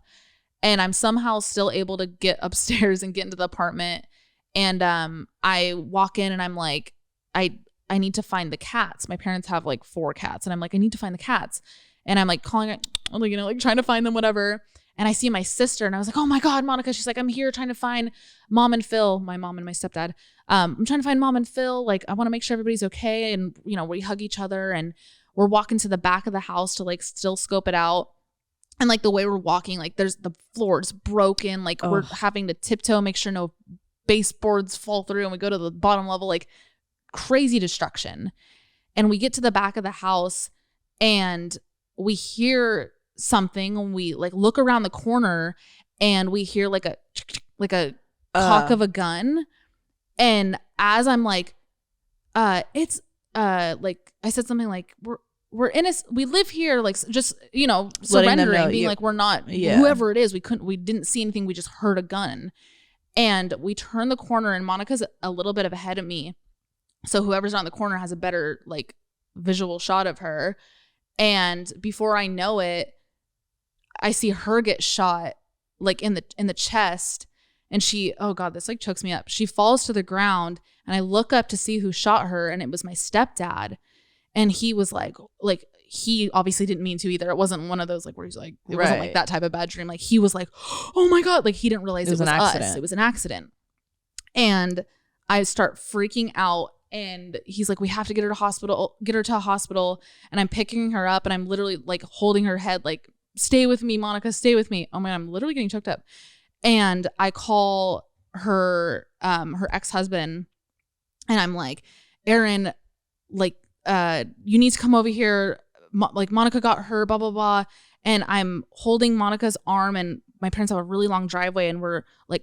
And I'm somehow still able to get upstairs and get into the apartment. And I walk in and I'm like, I need to find the cats. My parents have like 4 cats. And I'm like, I need to find the cats. And I'm like calling it, like trying to find them, whatever. And I see my sister and I was like, oh my God, Monica. She's like, I'm here trying to find Mom and Phil, my mom and my stepdad. I'm trying to find Mom and Phil. Like, I want to make sure everybody's okay. And, we hug each other and we're walking to the back of the house to like still scope it out. And like the way we're walking, like there's the floor's broken. Like we're having to tiptoe, make sure no baseboards fall through. And we go to the bottom level, like crazy destruction. And we get to the back of the house and we hear something and we like look around the corner and we hear like a cock of a gun. And as I'm like, it's like I said something like we're innocent, we live here, like just surrendering, being like we're not whoever it is, we didn't see anything, we just heard a gun. And we turn the corner and Monica's a little bit ahead of me, so whoever's on the corner has a better like visual shot of her. And before I know it, I see her get shot like in the chest, and she, oh God, this like chokes me up. She falls to the ground and I look up to see who shot her, and it was my stepdad. And he was like he obviously didn't mean to either. It wasn't one of those like where he's like, it wasn't like that type of bad dream. Like he was like, oh my God, like he didn't realize it was an accident. It was an accident. And I start freaking out. And he's like, we have to get her to a hospital. And I'm picking her up and I'm literally like holding her head, like, stay with me, Monica, stay with me. Oh my God, I'm literally getting choked up. And I call her ex-husband and I'm like, Aaron, like, you need to come over here. Like Monica got her, blah, blah, blah. And I'm holding Monica's arm, and my parents have a really long driveway, and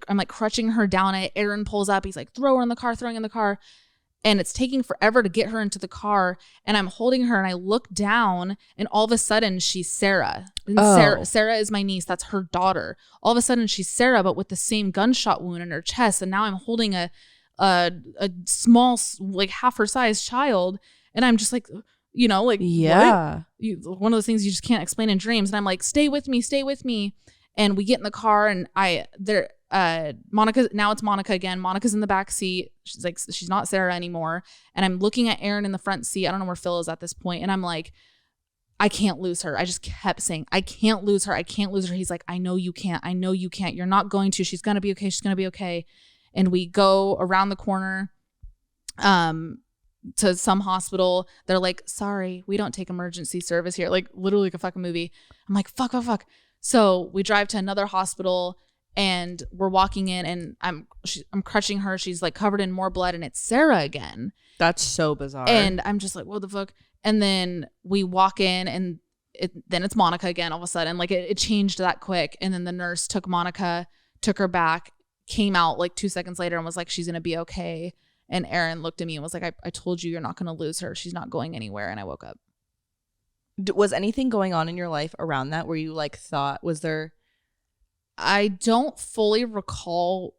I'm like crutching her down it. Aaron pulls up. He's like, throw her in the car, throwing in the car. And it's taking forever to get her into the car. And I'm holding her and I look down and all of a sudden she's Sarah. And Sarah is my niece. That's her daughter. All of a sudden she's Sarah, but with the same gunshot wound in her chest. And now I'm holding a small, like half her size child. And I'm just like, like, yeah, one of those things you just can't explain in dreams. And I'm like, stay with me. And we get in the car and Monica, now it's Monica again. Monica's in the back seat. She's like, she's not Sarah anymore. And I'm looking at Aaron in the front seat. I don't know where Phil is at this point. And I'm like, I can't lose her. I just kept saying, I can't lose her. He's like, I know you can't. You're not going to. She's going to be okay. And we go around the corner to some hospital. They're like, sorry, we don't take emergency service here. Like literally like a fucking movie. I'm like, fuck. So we drive to another hospital and we're walking in and I'm crutching her. She's like covered in more blood and it's Sarah again. That's so bizarre. And I'm just like, what the fuck? And then we walk in and then it's Monica again all of a sudden. Like it changed that quick. And then the nurse took Monica, took her back, came out like 2 seconds later and was like, she's going to be okay. And Aaron looked at me and was like, I told you you're not going to lose her. She's not going anywhere. And I woke up. Was anything going on in your life around that where you like thought, was there? I don't fully recall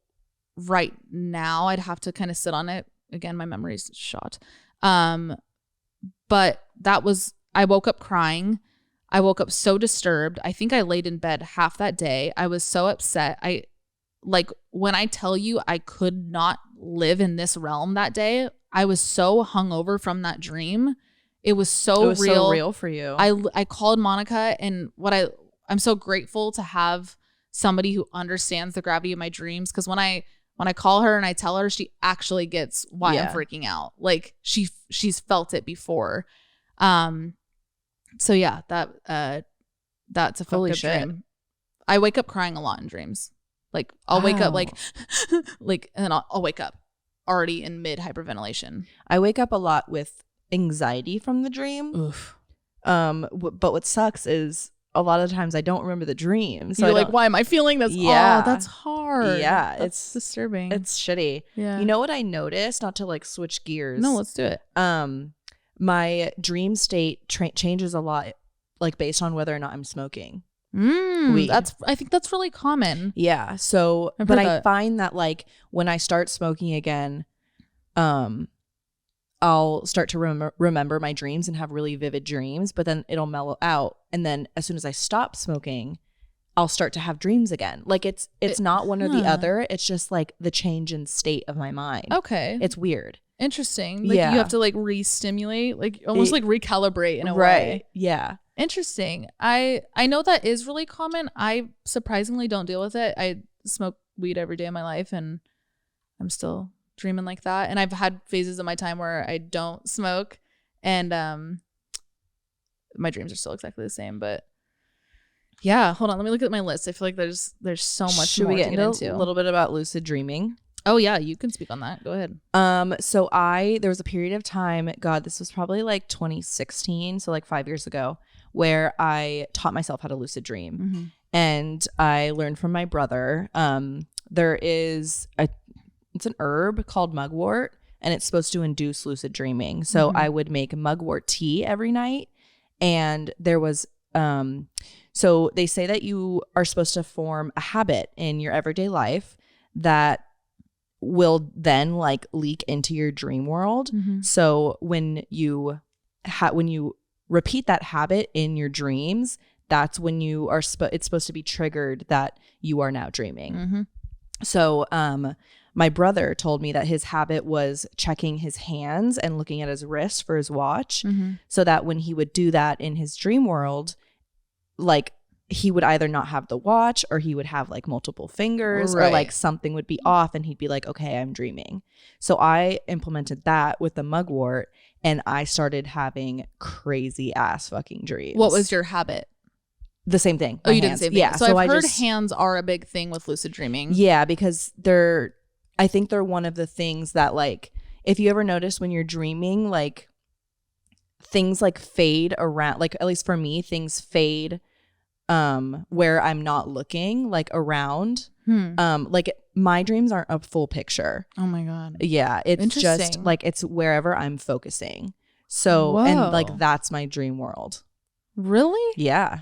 right now. I'd have to kind of sit on it. Again, my memory's shot. But I woke up crying. I woke up so disturbed. I think I laid in bed half that day. I was so upset. When I tell you I could not live in this realm that day, I was so hungover from that dream. It was so real for you. I called Monica, and I'm so grateful to have somebody who understands the gravity of my dreams, because when I call her and I tell her, she actually gets why I'm freaking out. Like she's felt it before. So yeah, that's a fucked up dream. I wake up crying a lot in dreams. Like I'll wake up like and then I'll wake up already in mid hyperventilation. I wake up a lot with anxiety from the dream. Oof. But what sucks is a lot of times I don't remember the dream. So you're like, why am I feeling this? Yeah. Oh, that's hard. Yeah. That's disturbing. It's shitty. Yeah. You know what I noticed? Not to like switch gears. No, let's do it. My dream state changes a lot, like based on whether or not I'm smoking. Weed. I think that's really common. Yeah. So, but I find that like when I start smoking again, I'll start to remember my dreams and have really vivid dreams, but then it'll mellow out. And then as soon as I stop smoking, I'll start to have dreams again. Like it's not one or the other. It's just like the change in state of my mind. Okay. It's weird. Interesting. Like you have to like re-stimulate, like almost like recalibrate in a way. Right. Yeah. Interesting. I know that is really common. I surprisingly don't deal with it. I smoke weed every day of my life and I'm still dreaming like that. And I've had phases of my time where I don't smoke and my dreams are still exactly the same. But yeah, hold on. Let me look at my list. I feel like there's so much Should more we get to get into. A little bit about lucid dreaming? Oh yeah, you can speak on that. Go ahead. So there was a period of time, God, this was probably like 2016, so like 5 years ago, where I taught myself how to lucid dream. Mm-hmm. And I learned from my brother. There is it's an herb called mugwort, and it's supposed to induce lucid dreaming. So I would make mugwort tea every night. And there was so they say that you are supposed to form a habit in your everyday life that will then like leak into your dream world. Mm-hmm. So when you repeat that habit in your dreams, that's when you are it's supposed to be triggered that you are now dreaming. Mm-hmm. So my brother told me that his habit was checking his hands and looking at his wrist for his watch, so that when he would do that in his dream world, like he would either not have the watch or he would have like multiple fingers or like something would be off and he'd be like, okay, I'm dreaming. So I implemented that with the mugwort and I started having crazy ass fucking dreams. What was your habit? The same thing. Oh, you did the same thing. Yeah. So I've heard hands are a big thing with lucid dreaming. Yeah, because I think they're one of the things that like, if you ever notice when you're dreaming, like things like fade around, like at least for me, things fade where I'm not looking, like around. Like my dreams aren't a full picture. Oh my God. Yeah, it's just like it's wherever I'm focusing. So and like that's my dream world. Really? Yeah.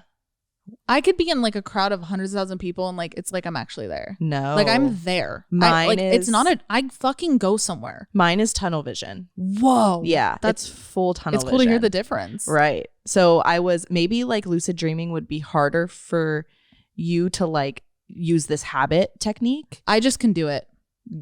I could be in like a crowd of hundreds of thousands of people and like it's like I'm actually there. No. Like I'm there. It's not I fucking go somewhere. Mine is tunnel vision. Whoa. Yeah. That's full tunnel vision. It's cool to hear the difference. Right. So I was maybe like lucid dreaming would be harder for you to like use this habit technique. I just can do it.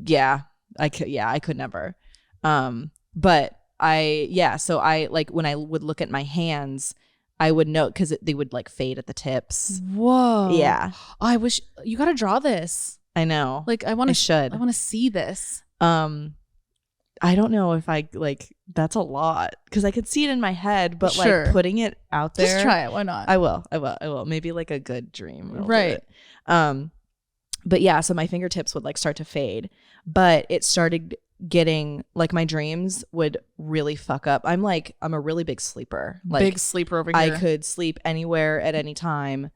Yeah. I could never. But so I like when I would look at my hands, I would note because they would like fade at the tips. Whoa. Yeah. Oh, I wish you got to draw this. I know. Like I want to see this. I don't know if I like that's a lot because I could see it in my head, but like putting it out there. Just try it. Why not? I will. Maybe like a good dream. Right. But yeah, so my fingertips would like start to fade, but it started getting like my dreams would really fuck up. I'm a really big sleeper. Like big sleeper over here. I could sleep anywhere at any time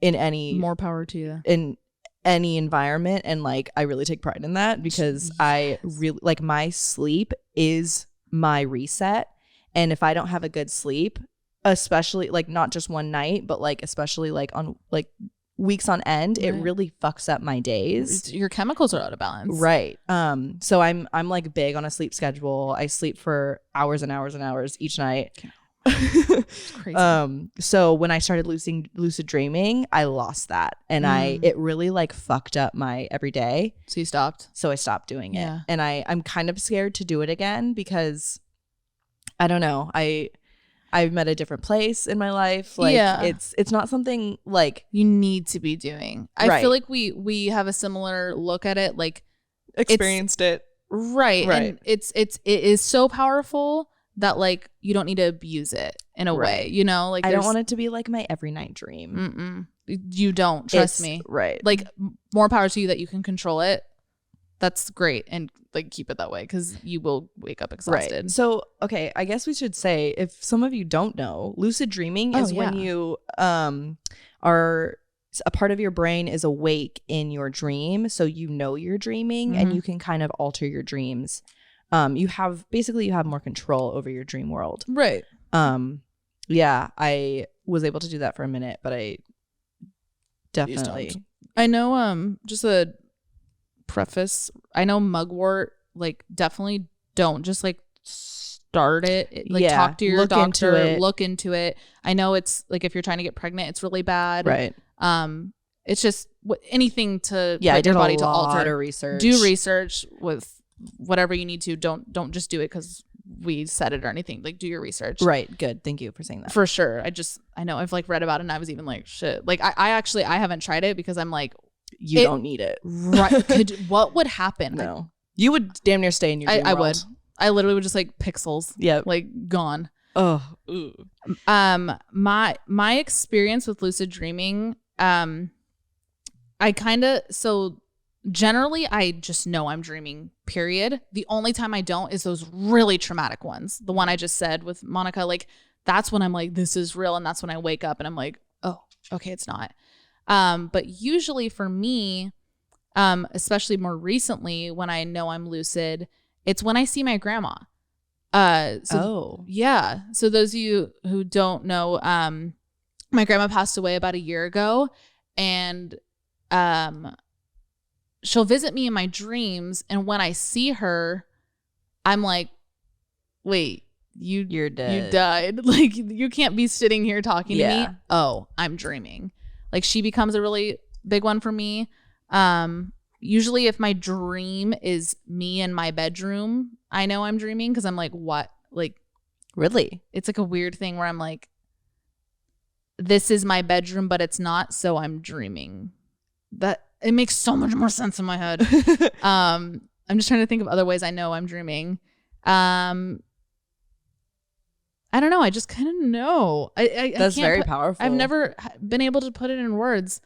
in any more power to you. In any environment, and like I really take pride in that because I really like my sleep is my reset. And if I don't have a good sleep, especially like not just one night, but like especially like on like weeks on end, it really fucks up my days. Your chemicals are out of balance. Right. So I'm like big on a sleep schedule. I sleep for hours and hours and hours each night. It's crazy. So when I started lucid dreaming, I lost that and it really like fucked up my everyday. So you stopped? So I stopped doing it. And I'm kind of scared to do it again because I don't know. I'm at a different place in my life. Like it's not something like you need to be doing. I feel like we have a similar look at it. Like experienced it. Right. And it is so powerful that like you don't need to abuse it in a way, you know? Like I don't want it to be like my every night dream. You don't, trust me. Right. Like more power to you that you can control it. that's great. And like keep it that way because you will wake up exhausted. Right. So, okay, I guess we should say, if some of you don't know, lucid dreaming is when you are, a part of your brain is awake in your dream. So you know you're dreaming and you can kind of alter your dreams. You have more control over your dream world. Right. Yeah, I was able to do that for a minute, but I definitely. I know, just a preface, I know mugwort, like definitely don't just like start it, like talk to your doctor, look into it. I know it's like if you're trying to get pregnant, it's really bad. Right. It's just anything to put your body to alter. Research. Do research with whatever you need to. Don't just do it because we said it or anything. Like do your research. Right. Good. Thank you for saying that. For sure. I know I've like read about it and I was even like shit. Like I haven't tried it because I'm like you don't need it. Right. What would happen? No. Like, you would damn near stay in your dream I world. would. I literally would just like pixels. Yeah. Like gone. Oh. Ooh. My experience with lucid dreaming, generally I just know I'm dreaming, period. The only time I don't is those really traumatic ones. The one I just said with Monica, like that's when I'm like, this is real. And that's when I wake up and I'm like, oh, okay, it's not. But usually for me, especially more recently when I know I'm lucid, it's when I see my grandma. Yeah. So those of you who don't know, my grandma passed away about a year ago, and she'll visit me in my dreams, and when I see her, I'm like, wait, you're dead. You died. Like you can't be sitting here talking to me. Oh, I'm dreaming. Like she becomes a really big one for me. Usually if my dream is me in my bedroom, I know I'm dreaming because I'm like, what? Like, really? It's like a weird thing where I'm like, this is my bedroom, but it's not, so I'm dreaming. That it makes so much more sense in my head. I'm just trying to think of other ways I know I'm dreaming. I don't know. I just kind of know. That's very powerful. I've never been able to put it in words.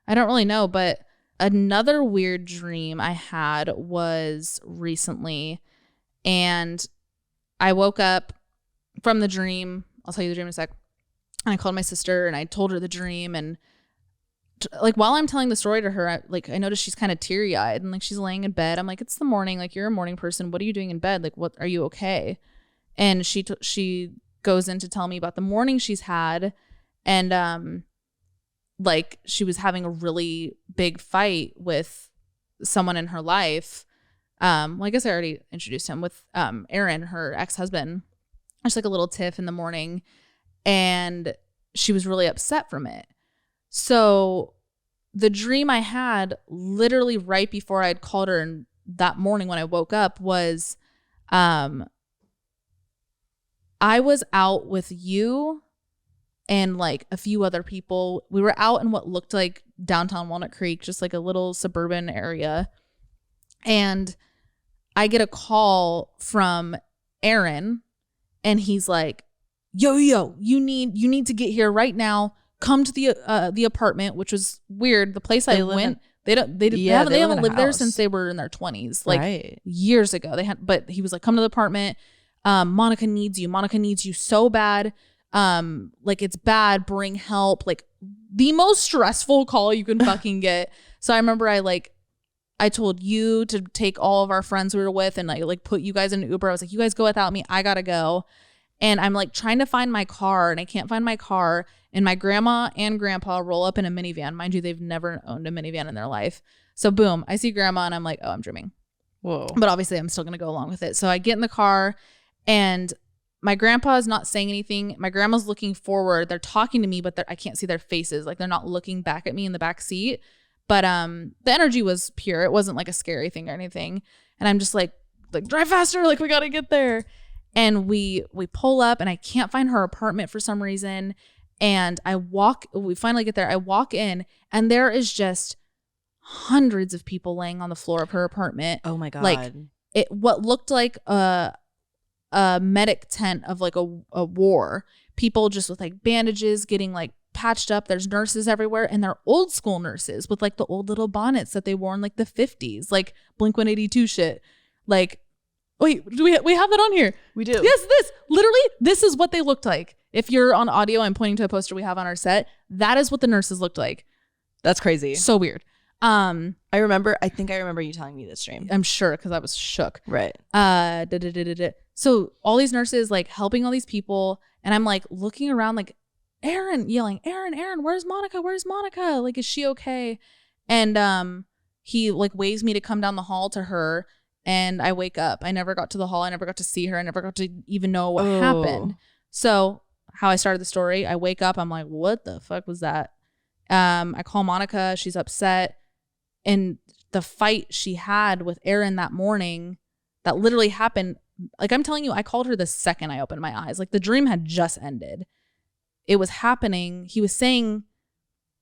I don't really know, but another weird dream I had was recently, and I woke up from the dream. I'll tell you the dream in a sec. And I called my sister and I told her the dream, and like while I'm telling the story to her, I noticed she's kind of teary-eyed and like she's laying in bed. I'm like, it's the morning. Like you're a morning person. What are you doing in bed? Like, what are you okay? And she goes in to tell me about the morning she's had, and like she was having a really big fight with someone in her life. Well, I guess I already introduced him, with Aaron, her ex-husband. Just like a little tiff in the morning, and she was really upset from it. So the dream I had literally right before I had called her, and that morning when I woke up was I was out with you and like a few other people. We were out in what looked like downtown Walnut Creek, just like a little suburban area. And I get a call from Aaron, and he's like, yo, you need to get here right now. Come to the apartment, which was weird. The place I went, they haven't lived there since they were in their 20s, like years ago. But he was like, come to the apartment. Monica needs you so bad. Like it's bad. Bring help. Like the most stressful call you can fucking get. So I remember I told you to take all of our friends we were with and like put you guys in an Uber. I was like, you guys go without me. I gotta go. And I'm like trying to find my car, and I can't find my car. And my grandma and grandpa roll up in a minivan. Mind you, they've never owned a minivan in their life. So boom, I see grandma and I'm like, oh, I'm dreaming. Whoa. But obviously I'm still going to go along with it. So I get in the car, and my grandpa is not saying anything. My grandma's looking forward. They're talking to me, but I can't see their faces. Like they're not looking back at me in the back seat. But the energy was pure. It wasn't like a scary thing or anything. And I'm just like drive faster. Like we got to get there. And we pull up, and I can't find her apartment for some reason. And we finally get there. I walk in, and there is just hundreds of people laying on the floor of her apartment. Oh my God. Like what looked like a medic tent of like a war. People just with like bandages, getting like patched up. There's nurses everywhere, and they're old school nurses with like the old little bonnets that they wore in like the 50s, like Blink-182 shit. Like, wait, do we have that on here? We do. Yes, this is what they looked like. If you're on audio, I'm pointing to a poster we have on our set. That is what the nurses looked like. That's crazy. So weird. I think I remember you telling me this dream. I'm sure, because I was shook. Right. So all these nurses like helping all these people, and I'm like looking around like Aaron, yelling, Aaron, where's Monica? Like, is she okay? And he like waves me to come down the hall to her, and I wake up. I never got to the hall. I never got to see her. I never got to even know what happened. So how I started the story, I wake up, I'm like, what the fuck was that? I call Monica, she's upset. And the fight she had with Aaron that morning, that literally happened. Like, I'm telling you, I called her the second I opened my eyes. Like, the dream had just ended. It was happening. He was saying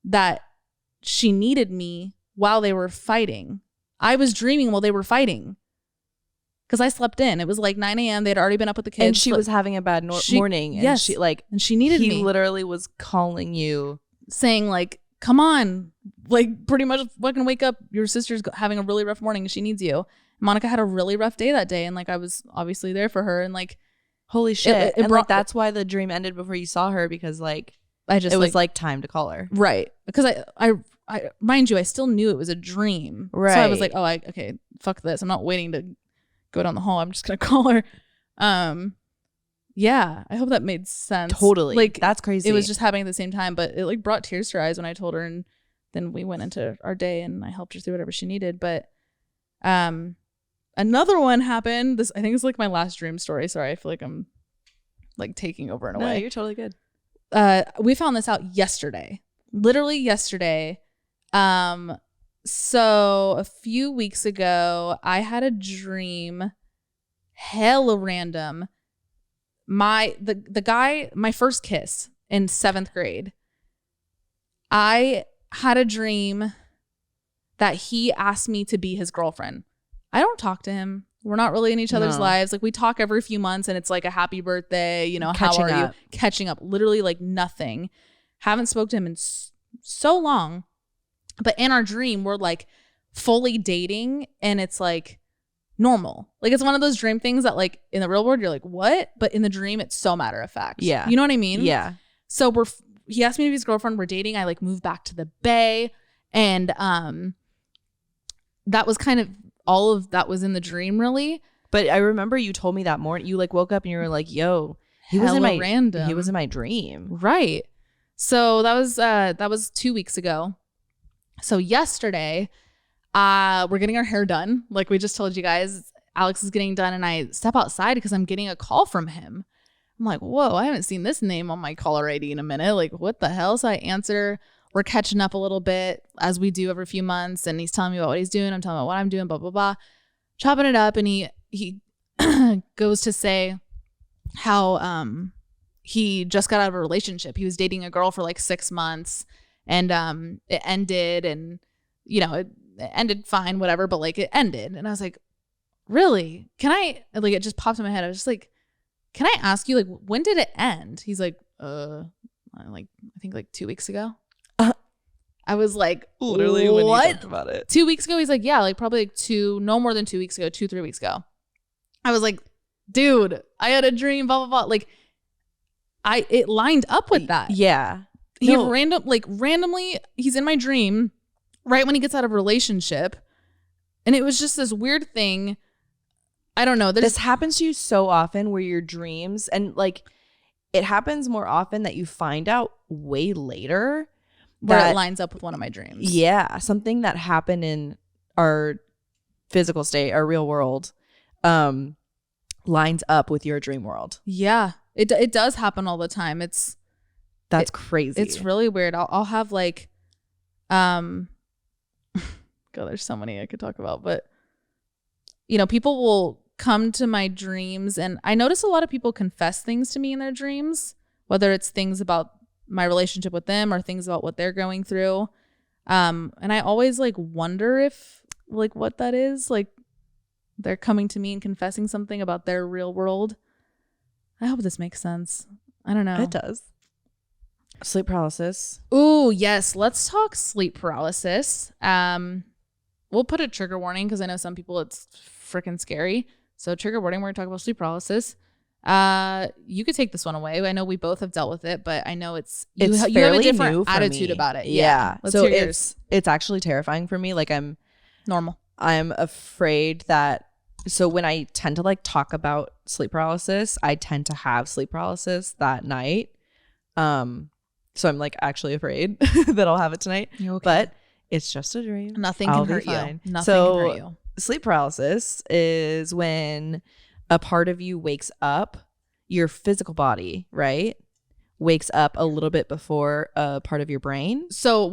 that she needed me while they were fighting. I was dreaming while they were fighting. Because I slept in. It was like 9 a.m. They'd already been up with the kids. And she was having a bad morning. And yes. She needed me. He literally was calling you. Saying like, come on. Like, pretty much fucking wake up. Your sister's having a really rough morning and she needs you. Monica had a really rough day that day. And like, I was obviously there for her. And like, holy shit. And like, that's why the dream ended before you saw her. Because like, it was like time to call her. Right. Because I mind you, I still knew it was a dream. Right. So I was like, okay, fuck this. I'm not waiting to go down the hall. I'm just gonna call her. Yeah, I hope that made sense. Totally. Like, that's crazy. It was just happening at the same time, but it like brought tears to her eyes when I told her, and then we went into our day and I helped her through whatever she needed. But another one happened. This, I think, is like my last dream story. Sorry, I feel like I'm like taking over in a way. No, you're totally good. We found this out yesterday. Literally yesterday. So a few weeks ago, I had a dream, hella random. The guy, my first kiss in 7th grade, I had a dream that he asked me to be his girlfriend. I don't talk to him. We're not really in each other's lives. Like, we talk every few months and it's like a happy birthday, you know, how are you? Catching up. Literally like nothing. Haven't spoke to him in so long. But in our dream, we're like fully dating and it's like normal. Like, it's one of those dream things that like in the real world, you're like, what? But in the dream, it's so matter of fact. Yeah. You know what I mean? Yeah. So he asked me to be his girlfriend. We're dating. I like moved back to the Bay. And that was kind of all of that was in the dream, really. But I remember you told me that morning, you like woke up and you were like, yo, he was in my dream. Right. So that was 2 weeks ago. So yesterday, we're getting our hair done. Like we just told you guys, Alex is getting done and I step outside because I'm getting a call from him. I'm like, whoa, I haven't seen this name on my caller ID in a minute. Like, what the hell? So I answer. We're catching up a little bit as we do every few months. And he's telling me about what he's doing. I'm telling him about what I'm doing, blah, blah, blah. Chopping it up. And he goes to say how he just got out of a relationship. He was dating a girl for like 6 months and it ended and, you know, it ended fine, whatever, but like it ended. And I was like, really? Can I, like, it just popped in my head. I was just like, can I ask you, like, when did it end? He's like, I think like 2 weeks ago. I was like, literally, what? When you talked about it. 2 weeks ago? He's like, yeah, like probably like no more than 2 weeks ago, 2-3 weeks ago. I was like, dude, I had a dream, blah, blah, blah. Like, it lined up with that. Yeah. He randomly, he's in my dream right when he gets out of a relationship. And it was just this weird thing. I don't know. This happens to you so often where your dreams, and like, it happens more often that you find out way later. Where it lines up with one of my dreams. Yeah. Something that happened in our physical state, our real world, lines up with your dream world. Yeah. It does happen all the time. That's crazy. It's really weird. I'll have like, God, there's so many I could talk about, but you know, people will come to my dreams and I notice a lot of people confess things to me in their dreams, whether it's things about my relationship with them or things about what they're going through. And I always like wonder if like what that is. Like they're coming to me and confessing something about their real world. I hope this makes sense. I don't know. It does. Sleep paralysis. Ooh, yes. Let's talk sleep paralysis. We'll put a trigger warning because I know some people it's freaking scary. So trigger warning, we're going to talk about sleep paralysis. You could take this one away. I know we both have dealt with it, but I know you have a different attitude about it. Yeah. So it's actually terrifying for me. Like I'm afraid that, so when I tend to like talk about sleep paralysis, I tend to have sleep paralysis that night. So I'm like actually afraid that I'll have it tonight, okay. But it's just a dream. Nothing can hurt you. Nothing can hurt you. Sleep paralysis is when a part of you wakes up, your physical body, right? Wakes up a little bit before a part of your brain. So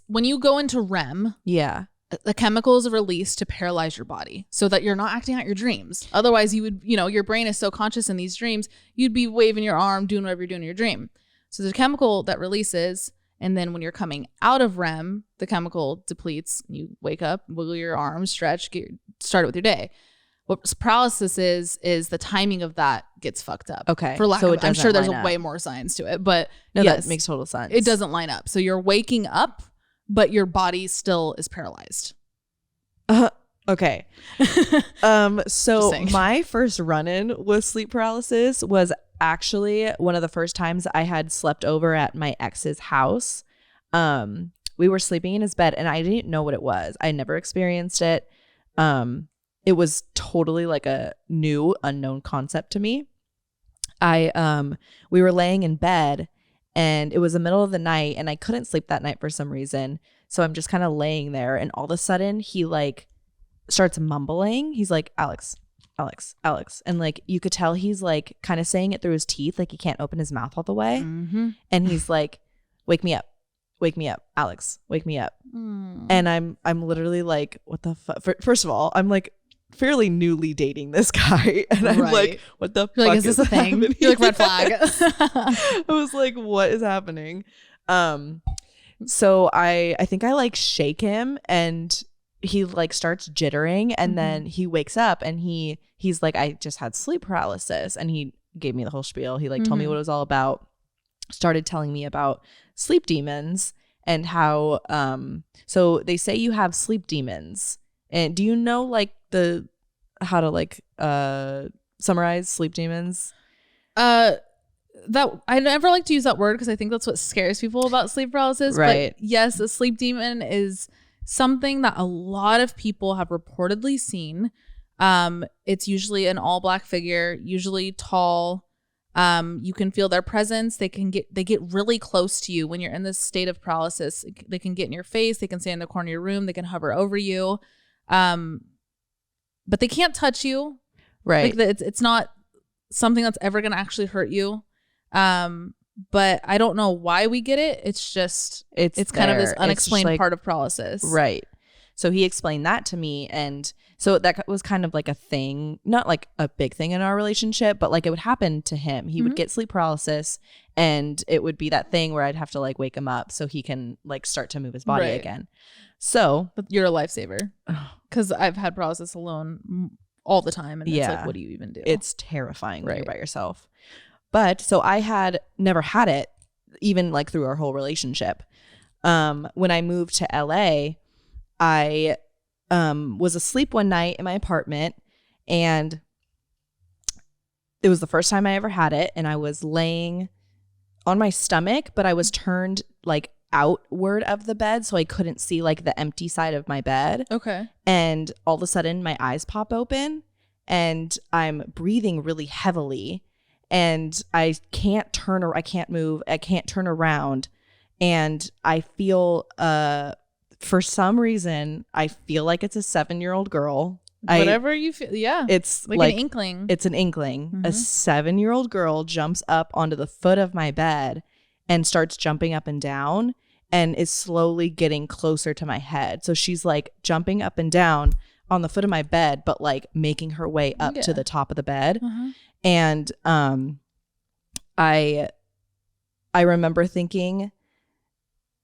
when you go into REM, the chemicals are released to paralyze your body so that you're not acting out your dreams. Otherwise you would, your brain is so conscious in these dreams, you'd be waving your arm, doing whatever you're doing in your dream. So there's a chemical that releases, and then when you're coming out of REM, the chemical depletes. You wake up, wiggle your arms, stretch, get started with your day. What paralysis is the timing of that gets fucked up. Okay. I'm sure there's way more science to it, but no, yes, that makes total sense. It doesn't line up. So you're waking up, but your body still is paralyzed. Okay. So my first run-in with sleep paralysis was actually one of the first times I had slept over at my ex's house. We were sleeping in his bed and I didn't know what it was. I never experienced it. It was totally like a new unknown concept to me. We were laying in bed and it was the middle of the night and I couldn't sleep that night for some reason. So I'm just kind of laying there and all of a sudden he like starts mumbling. He's like, Alex. And like, you could tell he's like kind of saying it through his teeth. Like he can't open his mouth all the way. Mm-hmm. And he's like, wake me up, Alex, wake me up. And I'm literally like, what the fuck? First of all, I'm like fairly newly dating this guy. And I'm like, what the fuck like, is this a thing? Happening? You're like, red flag. I was like, what is happening? So I think I like shake him and he like starts jittering and then he wakes up and he's like, I just had sleep paralysis, and he gave me the whole spiel. He like told me what it was all about, started telling me about sleep demons and how so they say you have sleep demons. And do you know like how to like summarize sleep demons? That I never like to use that word because I think that's what scares people about sleep paralysis. Right. But yes, a sleep demon is something that a lot of people have reportedly seen. It's usually an all black figure, usually tall. You can feel their presence. They get really close to you when you're in this state of paralysis. They can get in your face. They can stay in the corner of your room. They can hover over you. But they can't touch you. Right. Like it's not something that's ever going to actually hurt you. But I don't know why we get it. It's just, it's kind of this unexplained like, part of paralysis. Right. So he explained that to me. And so that was kind of like a thing, not like a big thing in our relationship, but like it would happen to him. He would get sleep paralysis and it would be that thing where I'd have to like wake him up so he can like start to move his body again. So but you're a lifesaver because I've had paralysis alone all the time. And it's like, what do you even do? It's terrifying when you're by yourself. But so I had never had it even like through our whole relationship. When I moved to LA, I was asleep one night in my apartment and it was the first time I ever had it. And I was laying on my stomach, but I was turned like outward of the bed. So I couldn't see like the empty side of my bed. Okay. And all of a sudden my eyes pop open and I'm breathing really heavily. And I can't turn or I can't move. I can't turn around. And I feel, for some reason, I feel like it's a 7-year-old girl. Whatever you feel. Yeah. It's like an inkling. It's an inkling. Mm-hmm. A 7-year-old girl jumps up onto the foot of my bed and starts jumping up and down and is slowly getting closer to my head. So she's like jumping up and down on the foot of my bed, but like making her way up to the top of the bed. Uh-huh. And I remember thinking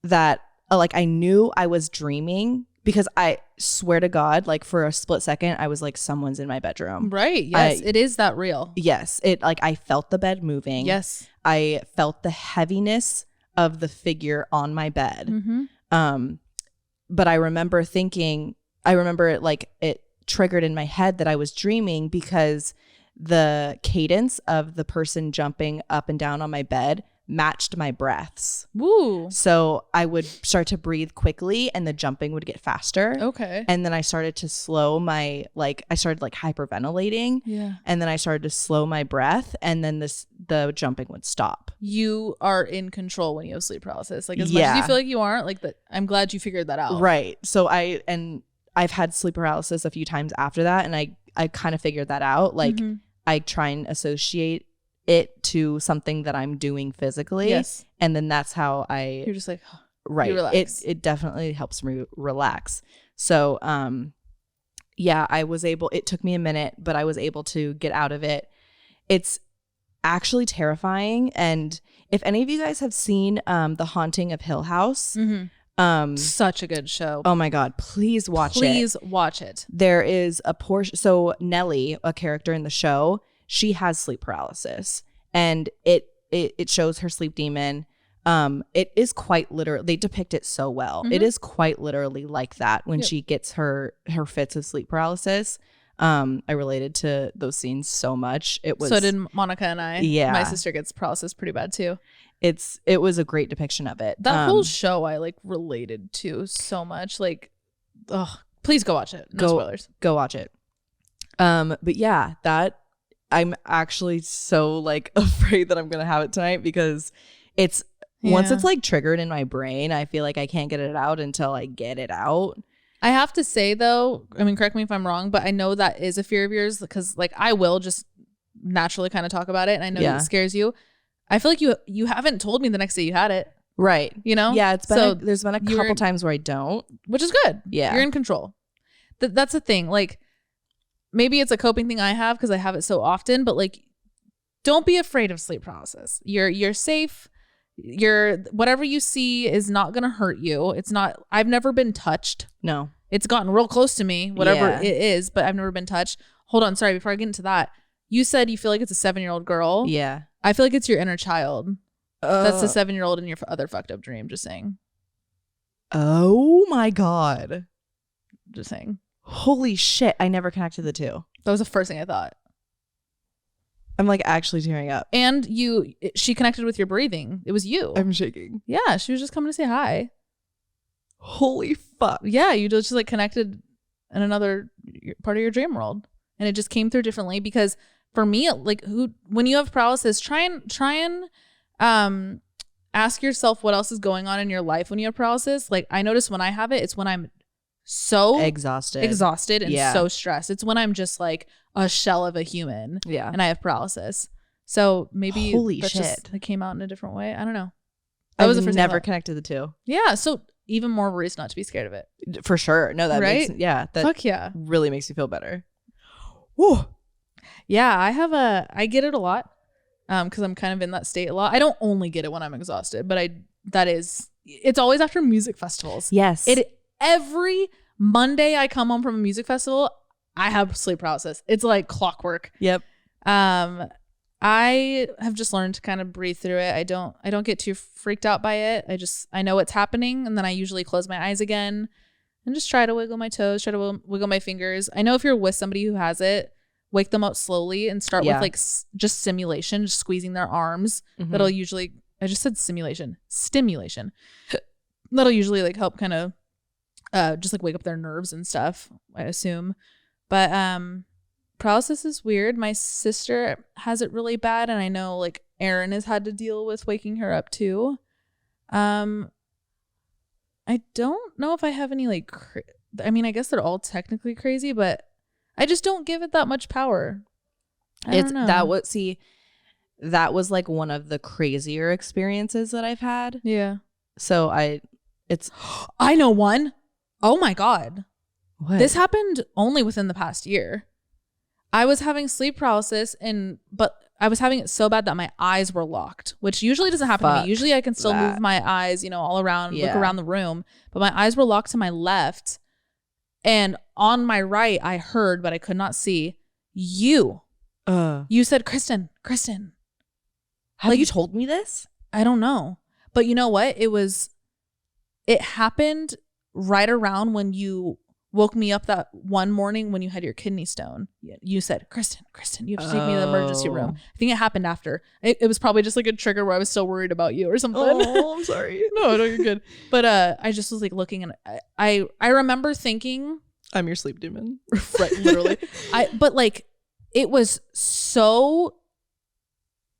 that like I knew I was dreaming because I swear to God, like for a split second, I was like, someone's in my bedroom. Right. Yes. It is that real. Yes. It like I felt the bed moving. Yes. I felt the heaviness of the figure on my bed. Mm-hmm. But I remember it triggered in my head that I was dreaming because the cadence of the person jumping up and down on my bed matched my breaths. Woo. So I would start to breathe quickly and the jumping would get faster. Okay. And then I started to slow my, I started hyperventilating. Yeah. And then I started to slow my breath and then the jumping would stop. You are in control when you have sleep paralysis. As much as you feel like you aren't, I'm glad you figured that out. Right. So I've had sleep paralysis a few times after that. And I kind of figured that out. Mm-hmm. I try and associate it to something that I'm doing physically. Yes. And then that's how you're just right. You relax. It definitely helps me relax. So, it took me a minute, but I was able to get out of it. It's actually terrifying. And if any of you guys have seen The Haunting of Hill House, such a good show. Oh my God, please watch it. Please watch it. There is a portion. So Nellie, a character in the show, she has sleep paralysis and it shows her sleep demon. It is quite literal. They depict it so well. Mm-hmm. It is quite literally like that when she gets her fits of sleep paralysis. I related to those scenes so much. So did Monica and I. Yeah. My sister gets paralysis pretty bad too. It was a great depiction of it. That whole show I related to so much. Please go watch it. No spoilers. Go watch it. But yeah, that I'm actually so afraid that I'm gonna have it tonight because once it's triggered in my brain, I feel like I can't get it out until I get it out. I have to say though, correct me if I'm wrong, but I know that is a fear of yours because I will just naturally kind of talk about it and I know that it scares you. I feel like you haven't told me the next day you had it. Right. You know? Yeah, there's been a couple times where I don't. Which is good. Yeah. You're in control. That's the thing. Maybe it's a coping thing I have because I have it so often, but don't be afraid of sleep paralysis. You're safe. Whatever you see is not going to hurt you. It's not, I've never been touched. No. It's gotten real close to me, whatever it is, but I've never been touched. Hold on. Sorry. Before I get into that, you said you feel like it's a 7-year-old girl. Yeah. I feel like it's your inner child. That's the 7-year-old in your other fucked up dream. Just saying. Oh my God. Just saying. Holy shit. I never connected the two. That was the first thing I thought. I'm actually tearing up. And she connected with your breathing. It was you. I'm shaking. Yeah. She was just coming to say hi. Holy fuck. Yeah. You just connected in another part of your dream world. And it just came through differently because for me, when you have paralysis, try and ask yourself what else is going on in your life when you have paralysis. I notice when I have it, it's when I'm so exhausted and so stressed. It's when I'm just a shell of a human. Yeah. And I have paralysis. So maybe holy shit. It came out in a different way. I don't know. I've never connected the two. Yeah. So even more reason not to be scared of it. For sure. No, that right? That fuck yeah. Really makes me feel better. Woo. Yeah, I get it a lot because I'm kind of in that state a lot. I don't only get it when I'm exhausted, but it's always after music festivals. Yes. Every Monday I come home from a music festival, I have sleep paralysis. It's like clockwork. Yep. I have just learned to kind of breathe through it. I don't get too freaked out by it. I know what's happening, and then I usually close my eyes again and just try to wiggle my toes, try to wiggle my fingers. I know if you're with somebody who has it, wake them up slowly and start with just simulation, just squeezing their arms. Mm-hmm. That'll usually, I just said stimulation. That'll usually help kind of just wake up their nerves and stuff, I assume. But paralysis is weird. My sister has it really bad, and I know Erin has had to deal with waking her up too. I don't know if I have any I guess they're all technically crazy, but I just don't give it that much power. I don't know. That was one of the crazier experiences that I've had. Yeah. So I know one. Oh my God. What? This happened only within the past year. I was having sleep paralysis but I was having it so bad that my eyes were locked, which usually doesn't happen to me. Usually I can still move my eyes, all around, look around the room, but my eyes were locked to my left. And on my right, I heard, but I could not see you. You said, Kristen. Have you told me this? I don't know. But you know what? It happened right around when you woke me up that one morning when you had your kidney stone. You said, Kristen, you have to take me to the emergency room. I think it happened after. It was probably just like a trigger where I was still worried about you or something. Oh, I'm sorry. No, you're good. But I just was like looking, and I remember thinking, I'm your sleep demon. Right, literally. But like it was so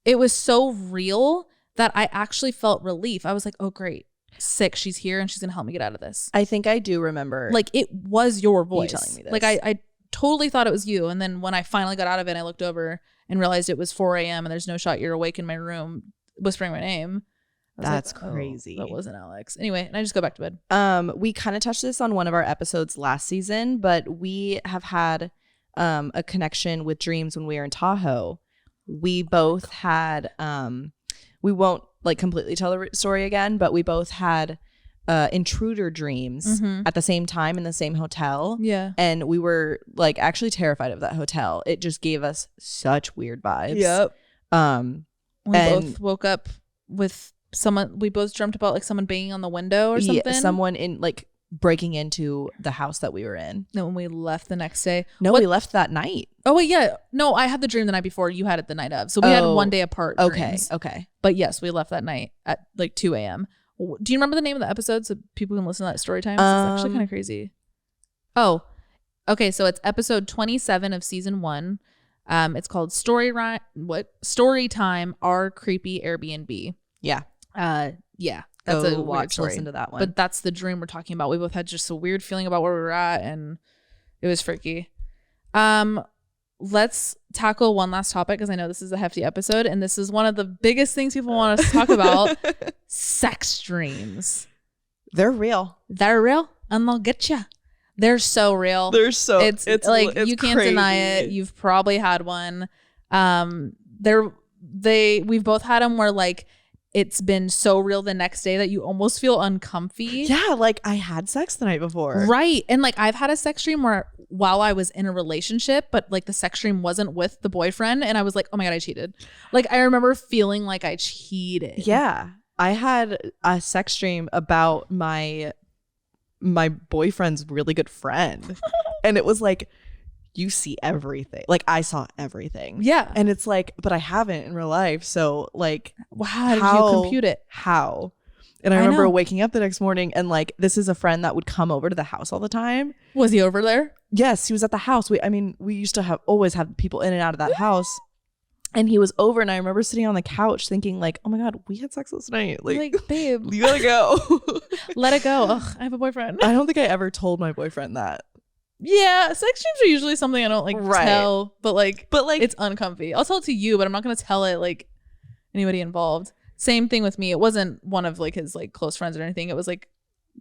real that I actually felt relief. I was like, oh great. Sick, she's here and she's gonna help me get out of this. I think I do remember, like, it was your voice you telling me this. Like I totally thought it was you, and then when I finally got out of it, I looked over and realized it was 4 a.m. and there's no shot you're awake in my room whispering my name. That's crazy. That wasn't Alex. Anyway, and I just go back to bed. We kind of touched this on one of our episodes last season, but we have had a connection with dreams when we were in Tahoe. We both had we won't like completely tell the story again, but we both had intruder dreams at the same time in the same hotel. Yeah. And we were like actually terrified of that hotel. It just gave us such weird vibes. Yep. We both woke up with someone, we both dreamt about like someone banging on the window or something. Yeah, someone in like breaking into the house that we were in. And when we left the next day. No, we left that night. Oh wait, yeah. No, I had the dream the night before. You had it the night of. So we had one day apart. Dreams. Okay. But yes, we left that night at like 2 a.m. Do you remember the name of the episode so people can listen to that story time? It's actually kind of crazy. Oh, okay. So it's episode 27 of season 1. It's called Story Time, Our Creepy Airbnb. Yeah. Yeah. That's a watch. Listen to that one. But that's the dream we're talking about. We both had just a weird feeling about where we were at, and it was freaky. Let's tackle one last topic because I know this is a hefty episode, and this is one of the biggest things people want us to talk about. Sex dreams. They're real. They're real, and they'll get you. They're so real. It's like it's you can't crazy. deny it. You've probably had one. We've both had them where like it's been so real the next day that you almost feel uncomfy. Yeah, like I had sex the night before. Right. And like I've had a sex dream where while I was in a relationship, but like the sex dream wasn't with the boyfriend, and I was like, oh my God, I cheated. Like I remember feeling like I cheated. Yeah. I had a sex dream about my boyfriend's really good friend. And it was like, you see everything. Like I saw everything. Yeah. And it's like, but I haven't in real life. So like, how did you compute it? How? And I remember waking up the next morning and like, this is a friend that would come over to the house all the time. Was he over there? Yes, he was at the house. We used to always have people in and out of that house. And he was over, and I remember sitting on the couch thinking like, oh my God, we had sex last night. Like babe, you gotta go. Let it go. Ugh, I have a boyfriend. I don't think I ever told my boyfriend that. Yeah, sex dreams are usually something I don't like tell, but like it's uncomfy. I'll tell it to you, but I'm not gonna tell it like anybody involved. Same thing with me. It wasn't one of like his like close friends or anything. It was like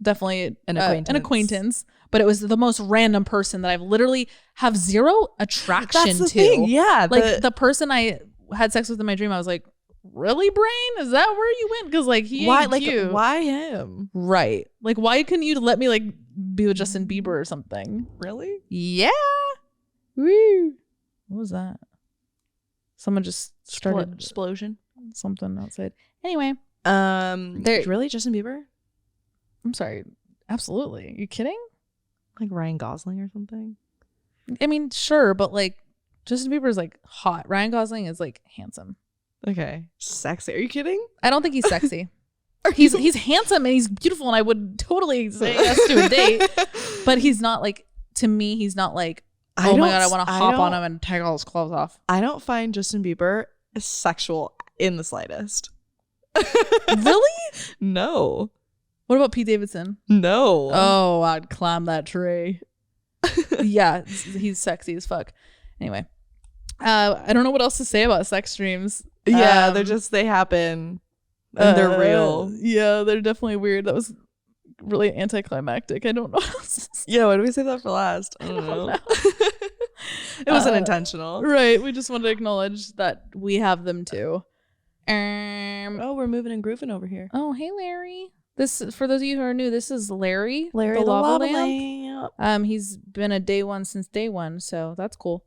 definitely an acquaintance, but it was the most random person that I've literally have zero attraction That's the to. thing. Yeah, like the person I had sex with in my dream, I was like, really, brain? Is that where you went? Because like he ain't cute. Why him? Right. Like why couldn't you let me like be with Justin Bieber or something? Really? Yeah. Woo. What was that? Someone just started explosion. Something outside. Anyway. Really Justin Bieber? I'm sorry. Absolutely. Are you kidding? Like Ryan Gosling or something? I mean, sure, but like Justin Bieber is like hot. Ryan Gosling is like handsome. Okay. Sexy. Are you kidding? I don't think he's sexy. He's handsome and he's beautiful, and I would totally say yes to a date. But he's not like, to me, he's not like, oh my God, I want to hop on him and take all his clothes off. I don't find Justin Bieber sexual in the slightest. Really? No. What about Pete Davidson? No. Oh, I'd climb that tree. Yeah, he's sexy as fuck. Anyway, I don't know what else to say about sex dreams. Yeah, they happen and they're real. Yeah, they're definitely weird. That was really anticlimactic. I don't know what else to say. Yeah, why did we say that for last? I don't know. It wasn't intentional. Right. We just wanted to acknowledge that we have them too. Oh, we're moving and grooving over here. Oh, hey, Larry. This, for those of you who are new, this is Larry the lava lamp. He's been a day one since day one, so that's cool.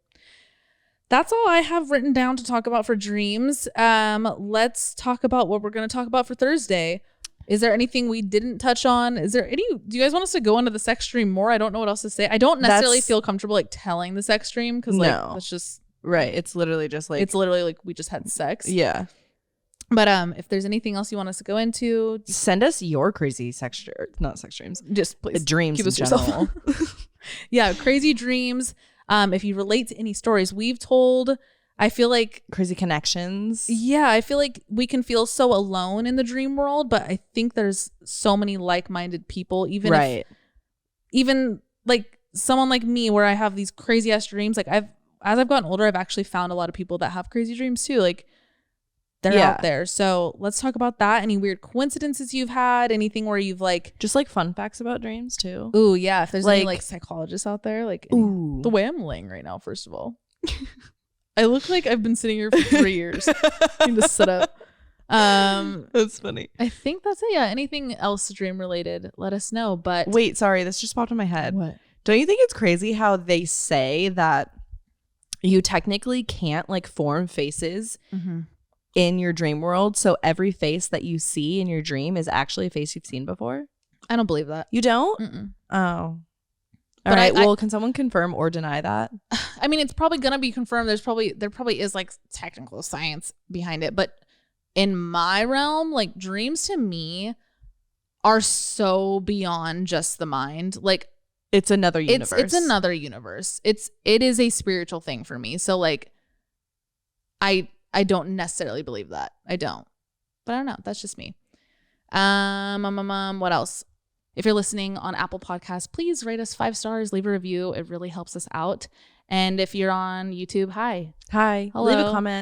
That's all I have written down to talk about for dreams. Let's talk about what we're going to talk about for Thursday. Is there anything we didn't touch on? Do you guys want us to go into the sex dream more? I don't know what else to say. I don't necessarily feel comfortable like telling the sex dream because like that's just right. It's literally just like we just had sex. Yeah. But if there's anything else you want us to go into, send us your crazy not sex dreams. Just please dreams in general. Yeah, crazy dreams. If you relate to any stories we've told. I feel like crazy connections. Yeah, I feel like we can feel so alone in the dream world, but I think there's so many like-minded people, even like someone like me where I have these crazy ass dreams. Like as I've gotten older, I've actually found a lot of people that have crazy dreams too. Like they're out there. So let's talk about that. Any weird coincidences you've had? Anything where you've like just like fun facts about dreams too. Ooh, yeah. If there's any like psychologists out there, like the way I'm laying right now, first of all. I look like I've been sitting here for 3 years. I need to sit up. That's funny. I think that's it. Yeah. Anything else dream related, let us know. But wait, sorry, this just popped in my head. What? Don't you think it's crazy how they say that you technically can't like form faces in your dream world? So every face that you see in your dream is actually a face you've seen before? I don't believe that. You don't? Mm-mm. Oh. All right. Well, can someone confirm or deny that? I mean, it's probably gonna be confirmed. There probably is like technical science behind it, but in my realm, like dreams to me are so beyond just the mind. Like it's another universe. It's another universe. It is a spiritual thing for me. So like, I don't necessarily believe that. I don't, but I don't know. That's just me. What else? If you're listening on Apple Podcasts, please rate us 5 stars, leave a review. It really helps us out. And if you're on YouTube, hi. Hello.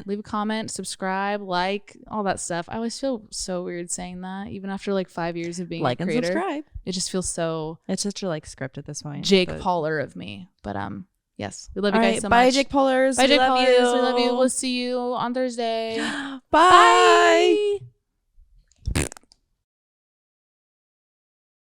Leave a comment, subscribe, like, all that stuff. I always feel so weird saying that, even after like 5 years of being a creator. And subscribe. It just feels so. It's such a like script at this point. Jake Pauler of me, but yes, we love you guys so much. Bye, Jake Paulers. Bye, Jake Paulers. We love you. We'll see you on Thursday. Bye.